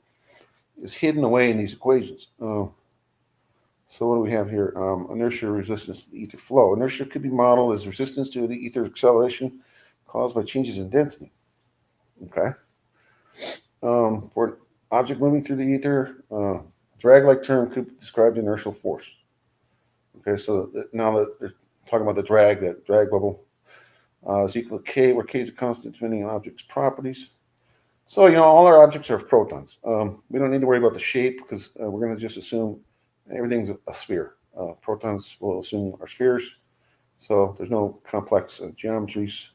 is hidden away in these equations. So what do we have here? Inertia resistance to the ether flow. Inertia could be modeled as resistance to the ether acceleration caused by changes in density. Okay. For an object moving through the ether, drag-like term could describe the inertial force. Okay, so now that they're talking about the drag, that drag bubble is equal to K, where K is a constant depending on object's properties. So, all our objects are protons. We don't need to worry about the shape because we're going to just assume everything's a sphere. Protons will assume are spheres, so there's no complex geometries.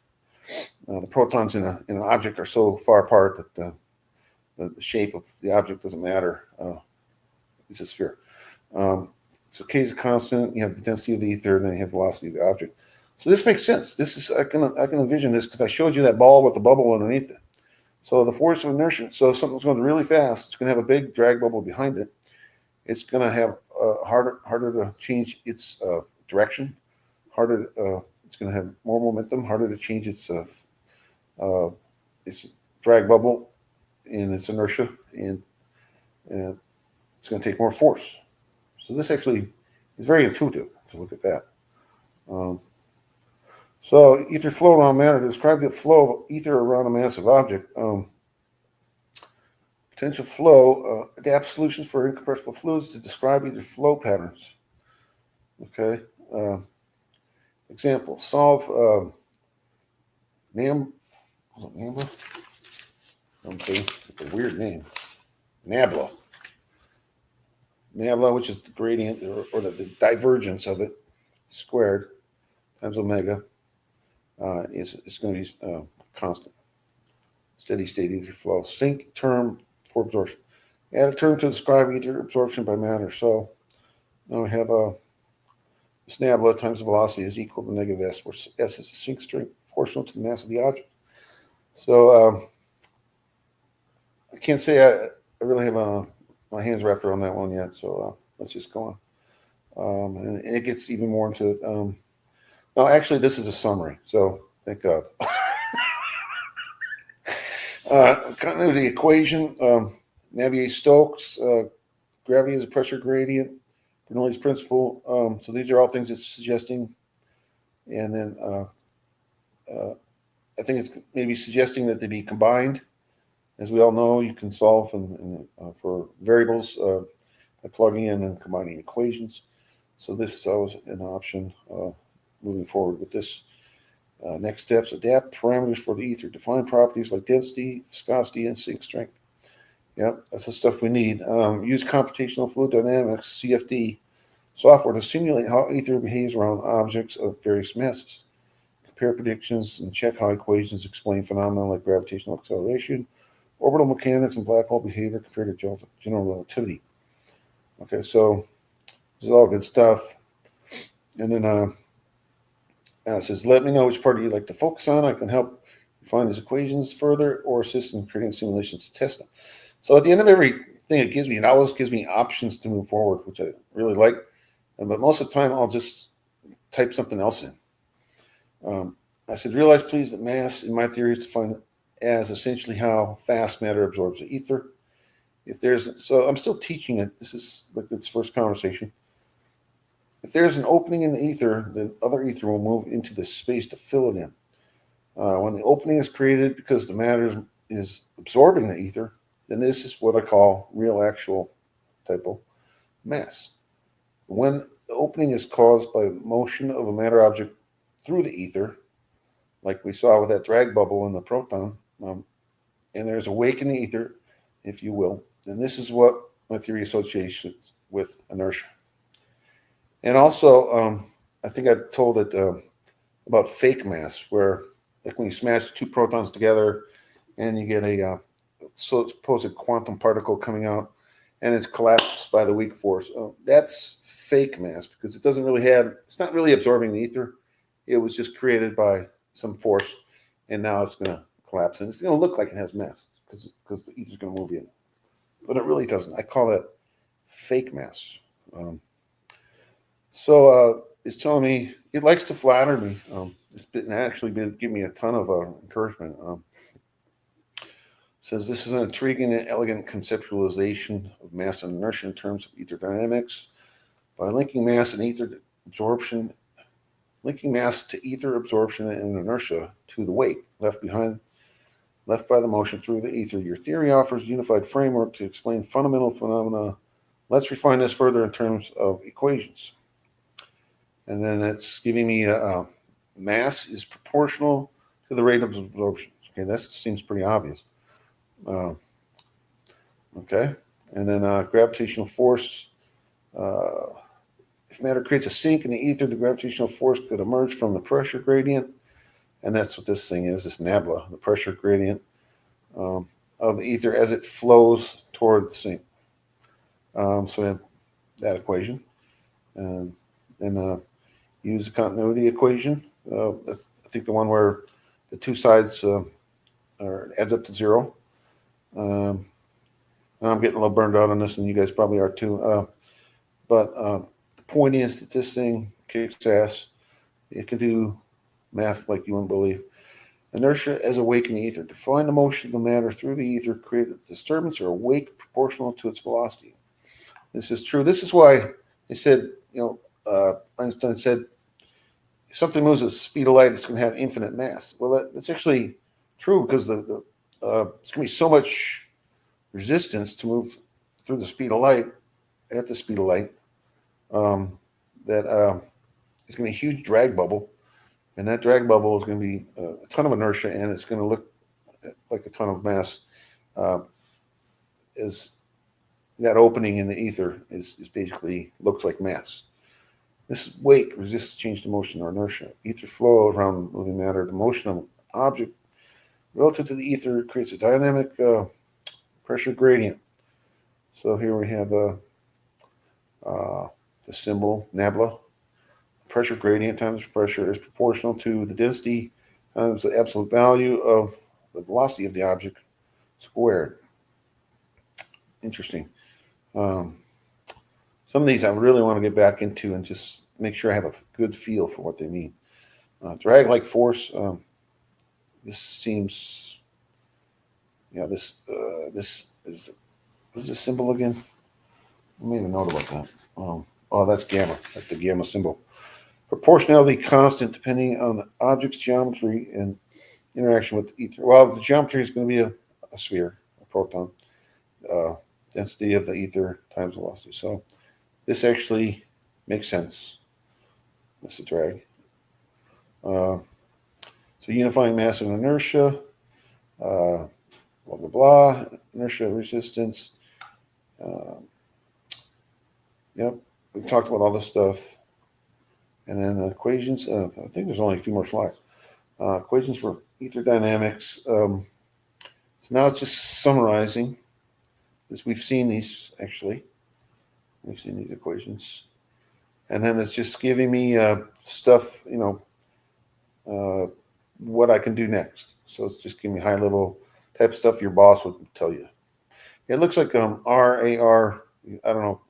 The protons in an object are so far apart that the shape of the object doesn't matter. It's a sphere. So K is a constant. You have the density of the ether, and then you have velocity of the object. So this makes sense. I can envision this because I showed you that ball with the bubble underneath it. So the force of inertia. So if something's going really fast, it's going to have a big drag bubble behind it. It's going to have harder to change its direction. It's going to have more momentum. Harder to change its drag bubble and its inertia, and it's going to take more force. So this actually is very intuitive to look at that. So ether flow around matter. To describe the flow of ether around a massive object. Potential flow adapt solutions for incompressible fluids to describe either flow patterns. Okay. Example: solve NAMBLA. Okay, it's a weird name. NABLA. NABLA, which is the gradient or the divergence of it. squared times omega is going to be constant. Steady state ether flow. Sink term for absorption. Add a term to describe ether absorption by matter. So now we have this nabla times the velocity is equal to negative s, where s is the sink strength proportional to the mass of the object. So I can't say I really have my hands wrapped around that one yet. So let's just go on. And it gets even more into it. No, actually, this is a summary. So thank God. Continuity equation. Navier-Stokes. Gravity is a pressure gradient. Bernoulli's principle. So these are all things it's suggesting. And then I think it's maybe suggesting that they be combined. As we all know, you can solve for variables by plugging in and combining equations. So this is always an option moving forward with this. Next steps, adapt parameters for the ether. Define properties like density, viscosity, and sink strength. Yep, that's the stuff we need. Use computational fluid dynamics, CFD, software to simulate how ether behaves around objects of various masses. Compare predictions and check how equations explain phenomena like gravitational acceleration, orbital mechanics, and black hole behavior compared to general relativity. Okay, so this is all good stuff. And then it says, let me know which part you'd like to focus on. I can help refine these equations further or assist in creating simulations to test them. So at the end of everything it gives me, it always gives me options to move forward, which I really like. But most of the time, I'll just type something else in. I said, realize, please, that mass, in my theory, is defined as essentially how fast matter absorbs the ether. So I'm still teaching it. This is like its first conversation. If there's an opening in the ether, then other ether will move into this space to fill it in. When the opening is created because the matter is absorbing the ether, then this is what I call real actual typo mass. When the opening is caused by motion of a matter object through the ether, like we saw with that drag bubble in the proton, and there's a wake in the ether, if you will, then this is what my theory associates with inertia. And also, I think I've told it about fake mass, where like when you smash two protons together and you get a supposed quantum particle coming out and it's collapsed by the weak force. That's fake mass because it's not really absorbing the ether. It was just created by some force and now it's going to collapse. And it's going to look like it has mass because the ether is going to move in. But it really doesn't. I call that fake mass. So it's telling me it likes to flatter me. It's been giving me a ton of encouragement. Says this is an intriguing and elegant conceptualization of mass and inertia in terms of ether dynamics. By linking mass to ether absorption and inertia to the weight left by the motion through the ether, your theory offers a unified framework to explain fundamental phenomena. Let's refine this further in terms of equations. And then it's giving me mass is proportional to the rate of absorption. Okay, that seems pretty obvious. Okay, and then gravitational force. If matter creates a sink in the ether, the gravitational force could emerge from the pressure gradient. And that's what this thing is, this nabla, the pressure gradient of the ether as it flows toward the sink. So we have that equation. And then use the continuity equation. I think the one where the two sides adds up to zero. And I'm getting a little burned out on this, and you guys probably are too. But the point is that this thing kicks ass. It can do math like you wouldn't believe. Inertia as a wake in the ether. Define the motion of the matter through the ether, create a disturbance or a wake proportional to its velocity. This is true. This is why they said, Einstein said, if something moves at the speed of light, it's going to have infinite mass. Well, that's actually true because it's going to be so much resistance to move through the speed of light, at the speed of light, that it's going to be a huge drag bubble. And that drag bubble is going to be a ton of inertia, and it's going to look like a ton of mass. Is that opening in the ether is basically looks like mass. This weight resists change to motion or inertia. Ether flow around moving matter. The motion of an object relative to the ether creates a dynamic pressure gradient. So here we have the symbol nabla. Pressure gradient times pressure is proportional to the density times the absolute value of the velocity of the object squared. Interesting. Um, some of these I really want to get back into and just make sure I have a good feel for what they mean. Drag-like force. This seems, yeah. This is, what is this symbol again? I made a note about that. Oh, that's gamma. That's the gamma symbol. Proportionality constant depending on the object's geometry and interaction with the ether. Well, the geometry is going to be a sphere, a proton. Uh, Density of the ether times velocity. So this actually makes sense. That's a drag. So unifying mass and inertia, blah, blah, blah, inertia resistance. Uh, yep, we've talked about all this stuff. And then equations. I think there's only a few more slides. Equations for ether dynamics. So now it's just summarizing. As we've seen these, actually. We've seen these equations. And then it's just giving me stuff, what I can do next. So it's just giving me high level type of stuff your boss would tell you. It looks like RAR. I don't know.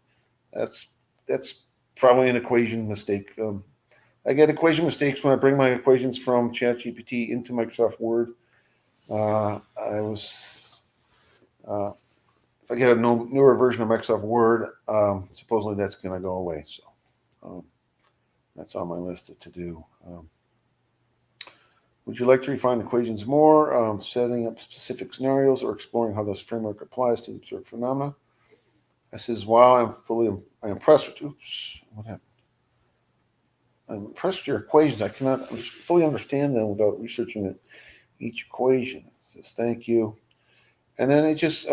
That's probably an equation mistake. I get equation mistakes when I bring my equations from ChatGPT into Microsoft Word. I was if I get a newer version of Microsoft Word, supposedly that's going to go away. So that's on my list to do. Would you like to refine equations more, setting up specific scenarios, or exploring how this framework applies to the observed phenomena? I says, wow, I'm impressed with, oops, what happened? I'm impressed with your equations. I cannot fully understand them without researching each equation. It says, thank you. And then it just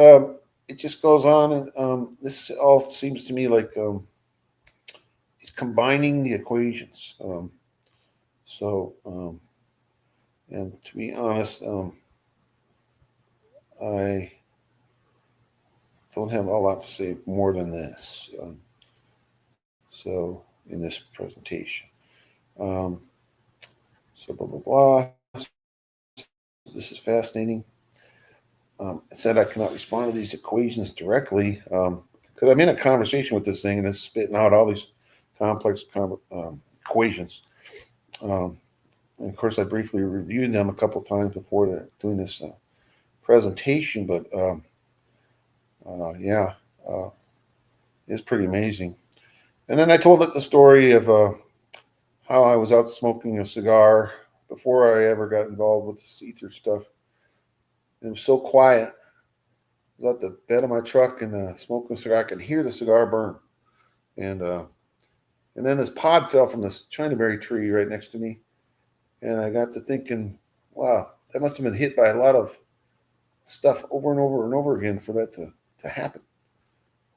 goes on, and this all seems to me like he's combining the equations. And to be honest, I don't have a lot to say more than this. So in this presentation, so blah blah blah. This is fascinating. It said I cannot respond to these equations directly because I'm in a conversation with this thing and it's spitting out all these complex equations. And of course, I briefly reviewed them a couple times before doing this presentation, but yeah, it's pretty amazing. And then I told it the story of how I was out smoking a cigar before I ever got involved with this ether stuff. It was so quiet. I was at the bed of my truck and smoking a cigar. I could hear the cigar burn. And then this pod fell from this Chinaberry tree right next to me. And I got to thinking, wow, that must have been hit by a lot of stuff over and over and over again for that to happen.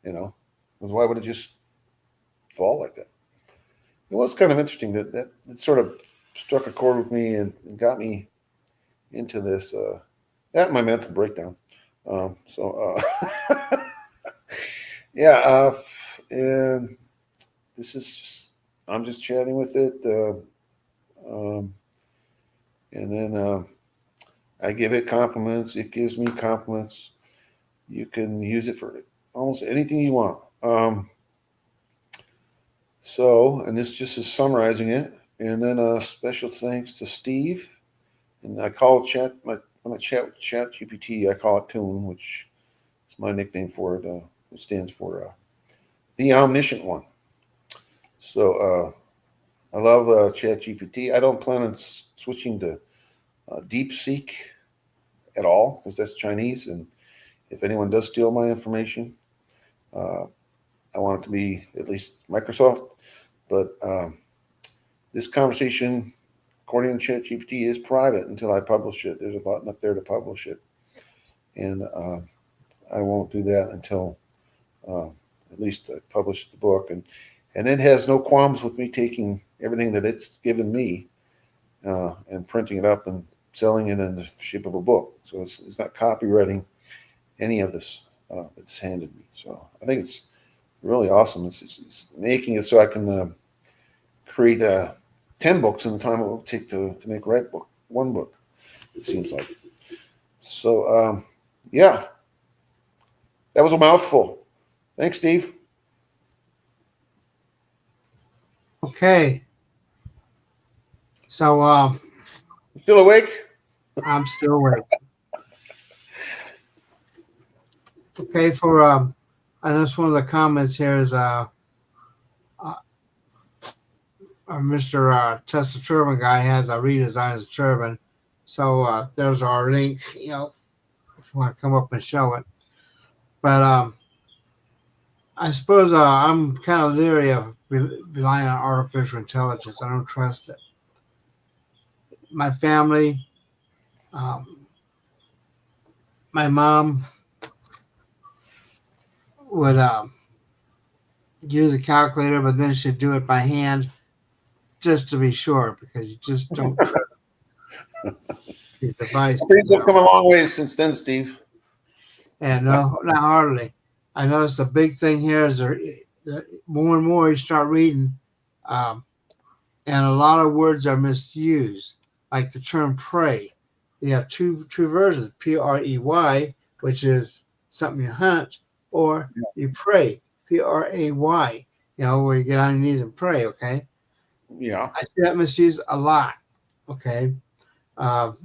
Because why would it just fall like that? It was kind of interesting that sort of struck a chord with me and got me into this. That and my mental breakdown. Yeah, and this is just, I'm just chatting with it. And then I give it compliments. It gives me compliments. You can use it for almost anything you want. And this just is summarizing it. And then special thanks to Steve. And I call when I chat with ChatGPT, I call it Toon, which is my nickname for it. It stands for the omniscient one. So I love ChatGPT. I don't plan on switching to DeepSeek at all because that's Chinese. And if anyone does steal my information, I want it to be at least Microsoft. But this conversation, according to ChatGPT, is private until I publish it. There's a button up there to publish it. And I won't do that until at least I publish the book. And and it has no qualms with me taking everything that it's given me and printing it up and selling it in the shape of a book. So it's not copywriting any of this that it's handed me. So I think it's really awesome. It's making it so I can create 10 books in the time it will take to make one book, it seems like. So, yeah, that was a mouthful. Thanks, Steve. Okay. So You still awake? I'm still awake. Okay, for I noticed one of the comments here is Mr. Tesla Turban guy has redesigned his turban. So there's our link, if you want to come up and show it. But I suppose I'm kind of leery of relying on artificial intelligence. I don't trust it. My family, um, my mom would use a calculator, but then she'd do it by hand just to be sure, because you just don't trust these devices. Things have come a long way since then, Steve. And no, not hardly. I noticed the big thing here is more and more you start reading, um, and a lot of words are misused, like the term pray. You have two versions, Prey, which is something you hunt, or you pray, Pray, where you get on your knees and pray, okay? Yeah. I see that misused a lot, okay? Um,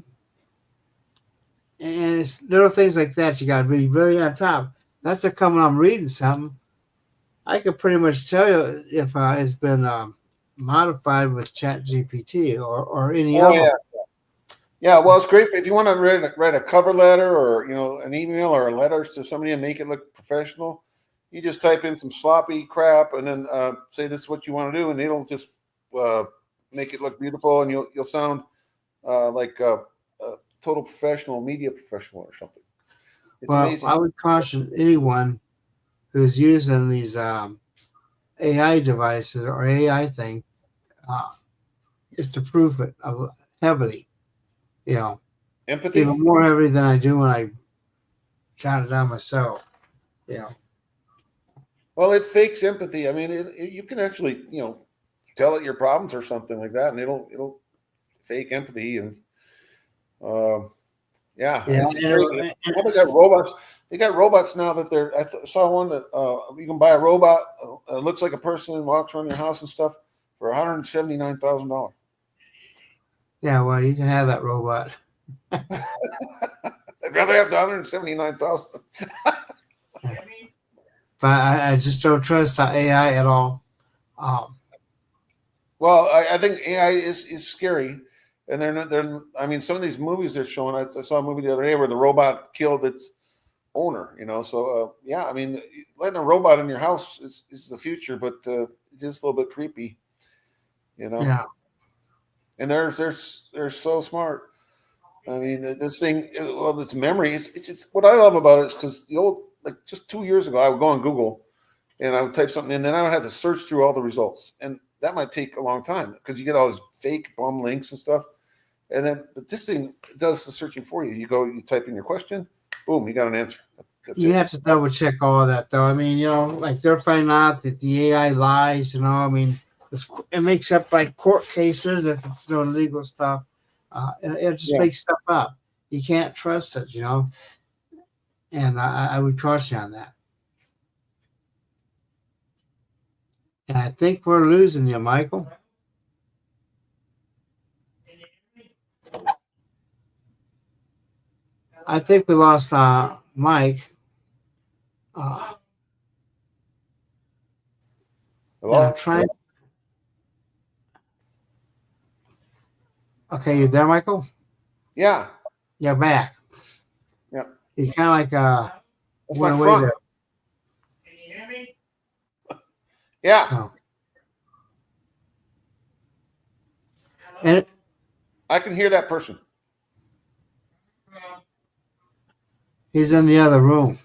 and it's little things like that you got to be really on top. That's the coming I'm reading something. I could pretty much tell you if it's been modified with ChatGPT or any Oh, other. yeah. Yeah, well, it's great if you want to write a cover letter or an email or letters to somebody and make it look professional. You just type in some sloppy crap and then say this is what you want to do, and it'll just make it look beautiful, and you'll sound like a total professional, media professional or something. It's amazing. I would caution anyone who's using these AI devices or AI thing is to prove it heavily. Empathy. Even more heavily than I do when I jot it down myself. Well, it fakes empathy. I mean, you can actually tell it your problems or something like that, and it'll fake empathy and. Yeah, it's crazy. Now they got robots. They got robots now that they're. I saw one that you can buy a robot. Looks like a person and walks around your house and stuff for $179,000. Yeah, well, you can have that robot. I'd rather have the 179,000. But I just don't trust AI at all. Well, I think AI is scary, and they're. I mean, some of these movies they're showing. I saw a movie the other day where the robot killed its owner. So yeah, I mean, letting a robot in your house is the future, but it is a little bit creepy. Yeah. And they're so smart. I mean, this thing, well, this memory it's what I love about it is because just 2 years ago, I would go on Google and I would type something in, then I would have to search through all the results, and that might take a long time because you get all these fake bum links and stuff. But this thing does the searching for you. You type in your question, boom, you got an answer. You have to double check all of that, though. I mean, like they're finding out that the AI lies. I mean, it makes up like court cases if it's doing legal stuff. It just makes stuff up. You can't trust it, and I would caution on that. And I think we're losing you, Michael. I think we lost Mike. Hello? I'm trying. Okay, you there, Michael? Yeah. You're back. Yeah. You kind of like That's went my away front. there. Can you hear me? Yeah. So, and I can hear that person. he's in the other room.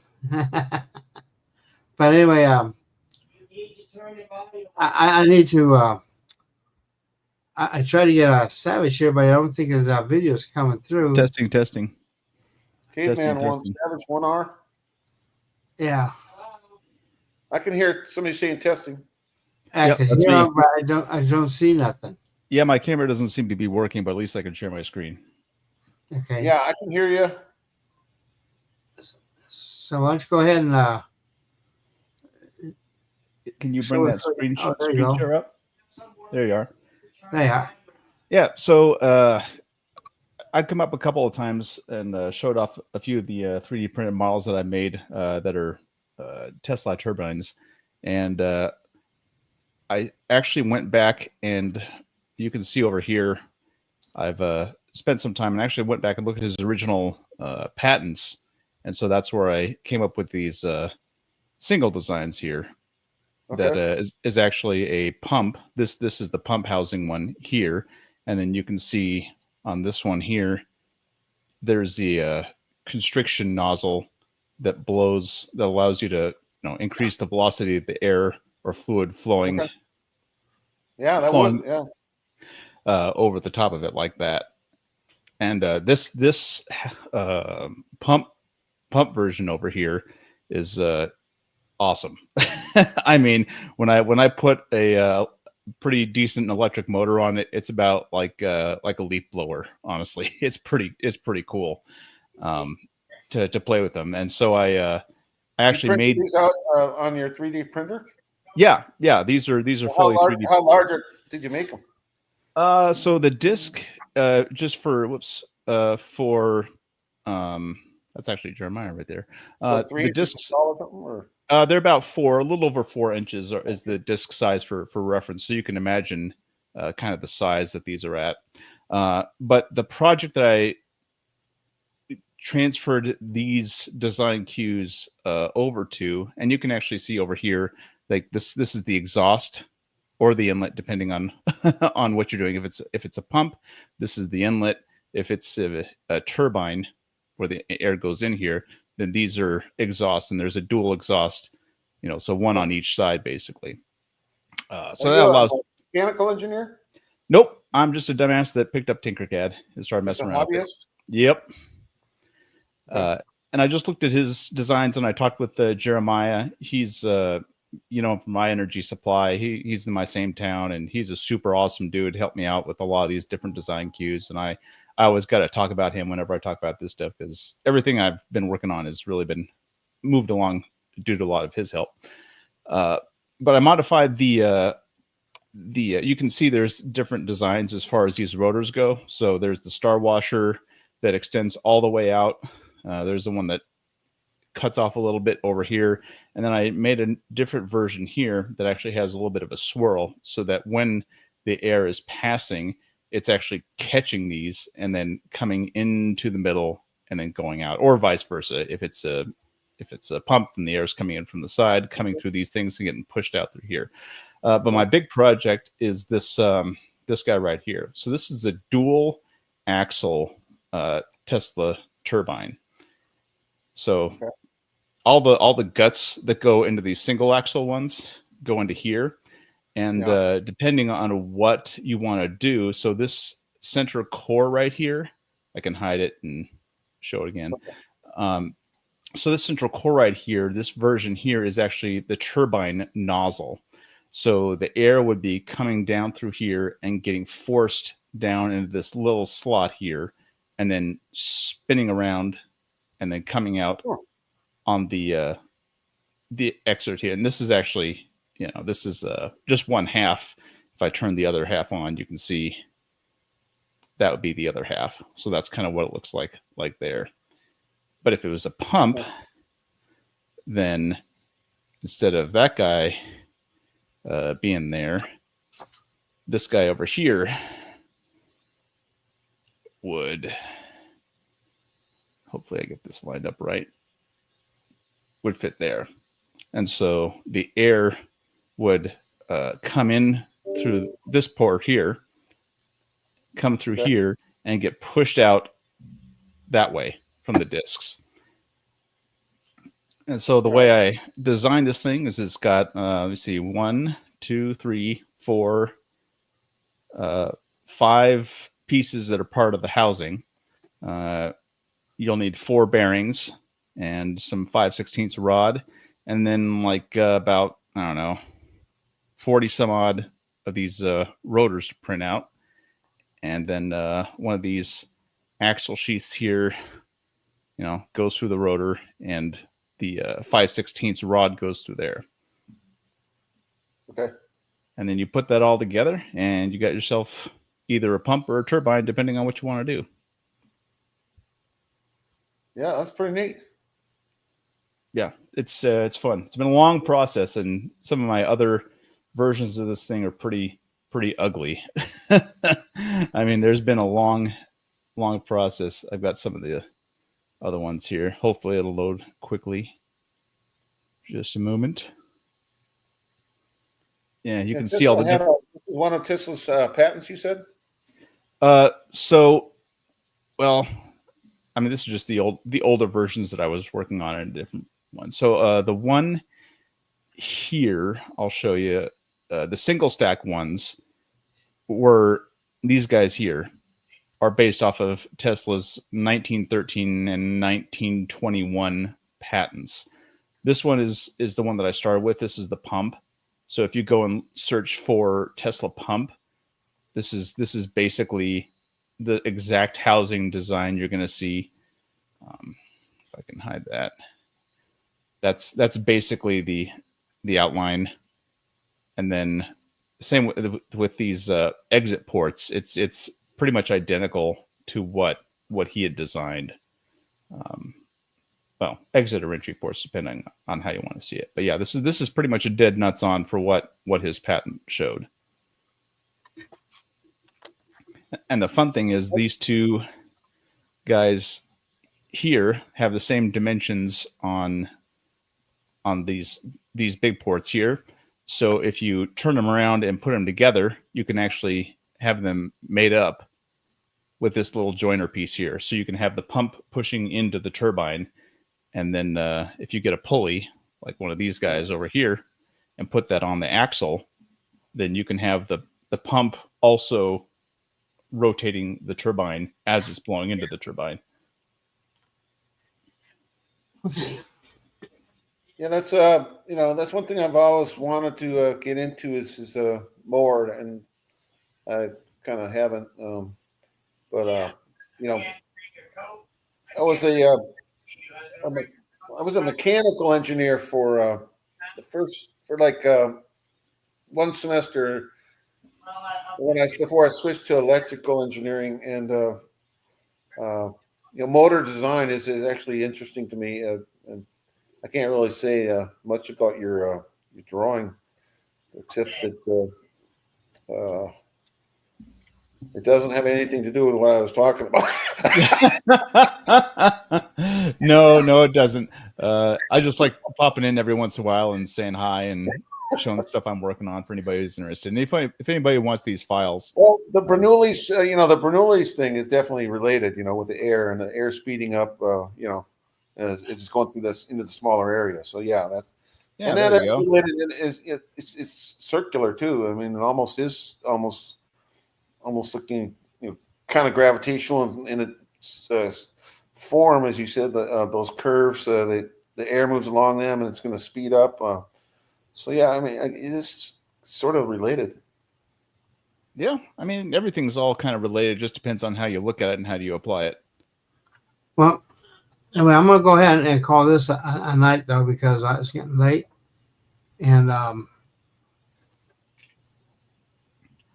But anyway, I need to. I try to get a Savage here, but I don't think his video's coming through. Testing. Caveman one, Testing. Savage 1R. Yeah. I can hear somebody saying testing. I Yep, can that's hear me. him, but I don't see nothing. Yeah, my camera doesn't seem to be working, but at least I can share my screen. Okay. Yeah, I can hear you. So why don't you go ahead and Can you show bring it? that screen There you go. share up? There you are. There you are. Yeah, so I've come up a couple of times and showed off a few of the 3D printed models that I made that are Tesla turbines. And I actually went back, and you can see over here, I've spent some time and actually went back and looked at his original patents. And so that's where I came up with these single designs here. Okay. That is actually a pump. This is the pump housing one here. And then you can see on this one here, there's the constriction nozzle that blows, that allows you to increase the velocity of the air or fluid flowing. Okay. Yeah, that flowing, would. Yeah. Over the top of it like that. And this pump version over here is awesome. I mean, when I put a pretty decent electric motor on it, it's about like a leaf blower. Honestly, it's pretty cool to play with them. And so I actually made these out on your 3D printer. Yeah. These are fully 3D. How large did you make them? So the disc, just for for that's actually Jeremiah right there. The discs, they're about a little over 4 inches is the disc size for reference. So you can imagine kind of the size that these are at. But the project that I transferred these design cues over to, and you can actually see over here, like this is the exhaust or the inlet, depending on on what you're doing. If it's a pump, this is the inlet. If it's a turbine where the air goes in here, then these are exhaust, and there's a dual exhaust, so one on each side, basically. So that allows. Mechanical engineer? Nope, I'm just a dumbass that picked up Tinkercad and started messing around with it. Yep. Okay. And I just looked at his designs, and I talked with Jeremiah. He's from my energy supply. He's in my same town, and he's a super awesome dude. Helped me out with a lot of these different design cues, and I always got to talk about him whenever I talk about this stuff, because everything I've been working on has really been moved along due to a lot of his help. But I modified the you can see there's different designs as far as these rotors go. So there's the star washer that extends all the way out. There's the one that cuts off a little bit over here. And then I made a different version here that actually has a little bit of a swirl, so that when the air is passing, it's actually catching these and then coming into the middle and then going out, or vice versa. If it's a pump, then the air is coming in from the side, coming through these things and getting pushed out through here. But my big project is this this guy right here. So this is a dual axle Tesla turbine. So all the guts that go into these single axle ones go into here. And depending on what you want to do, so this center core right here, I can hide it and show it again. So this central core right here, this version here is actually the turbine nozzle. So the air would be coming down through here and getting forced down into this little slot here, and then spinning around and then coming out on the exit here. And this is actually, this is just one half. If I turn the other half on, you can see that would be the other half. So that's kind of what it looks like there. But if it was a pump, then instead of that guy being there, this guy over here would, hopefully I get this lined up right, would fit there. And so the air would come in through this port here, come through here, and get pushed out that way from the discs. And so the way I designed this thing is it's got, let me see, 1, two, three, four, 5 pieces that are part of the housing. You'll need 4 bearings and some 5/16 rod, and then like about, I don't know, 40 some odd of these rotors to print out, and then one of these axle sheaths here, goes through the rotor, and the 5/16 rod goes through there. Okay. And then you put that all together, and you got yourself either a pump or a turbine, depending on what you want to do. Yeah, that's pretty neat. Yeah, it's fun. It's been a long process, and some of my other versions of this thing are pretty ugly. I mean, there's been a long process. I've got some of the other ones here. Hopefully it'll load quickly. Just a moment. Yeah, you can see all the different. One of Tesla's patents, you said? So, well, I mean, this is just the older versions that I was working on in a different one. So the one here, I'll show you. The single stack ones were these guys here, are based off of Tesla's 1913 and 1921 patents. This one is the one that I started with. This is the pump. So if you go and search for Tesla pump, this is basically the exact housing design you're going to see. If I can hide that, that's basically the outline. And then same with these exit ports. It's pretty much identical to what he had designed. Well, exit or entry ports, depending on how you want to see it. But yeah, this is pretty much a dead nuts on for what his patent showed. And the fun thing is these two guys here have the same dimensions on these big ports here. So if you turn them around and put them together, you can actually have them made up with this little joiner piece here. So you can have the pump pushing into the turbine. And then if you get a pulley, like one of these guys over here, and put that on the axle, then you can have the pump also rotating the turbine as it's blowing into the turbine. Okay. Yeah, that's that's one thing I've always wanted to get into is more, and I kind of haven't. But I was I was a mechanical engineer for one semester before I switched to electrical engineering, and motor design is actually interesting to me, and I can't really say much about your drawing, except that it doesn't have anything to do with what I was talking about. No, it doesn't. I just like popping in every once in a while and saying hi and showing the stuff I'm working on for anybody who's interested. And if anybody wants these files, well, the Bernoulli's, the Bernoulli's thing is definitely related, with the air and the air speeding up, it's going through this into the smaller area. So yeah, that's related. It's circular too. I mean, it almost is almost looking, kind of gravitational in its form, as you said. Those curves, the air moves along them, and it's going to speed up. So yeah, I mean, it's sort of related. Yeah, I mean, everything's all kind of related. It just depends on how you look at it and how do you apply it. Well, anyway, I'm going to go ahead and call this a night, though, because it's getting late. And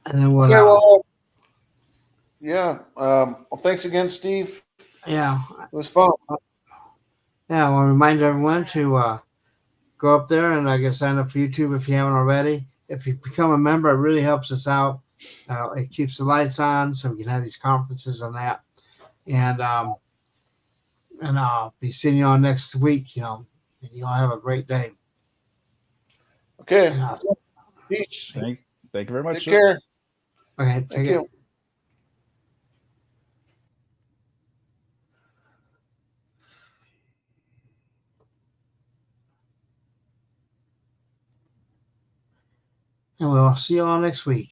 then we'll... Okay, well, yeah. Well, thanks again, Steve. Yeah. It was fun. Yeah, I want to remind everyone to go up there and, I guess, sign up for YouTube if you haven't already. If you become a member, it really helps us out. It keeps the lights on, so we can have these conferences on that. And I'll be seeing you all next week, and you all have a great day. Okay. Peace. Thank you very much. Take care. Okay, Thank you. and we'll see you all next week.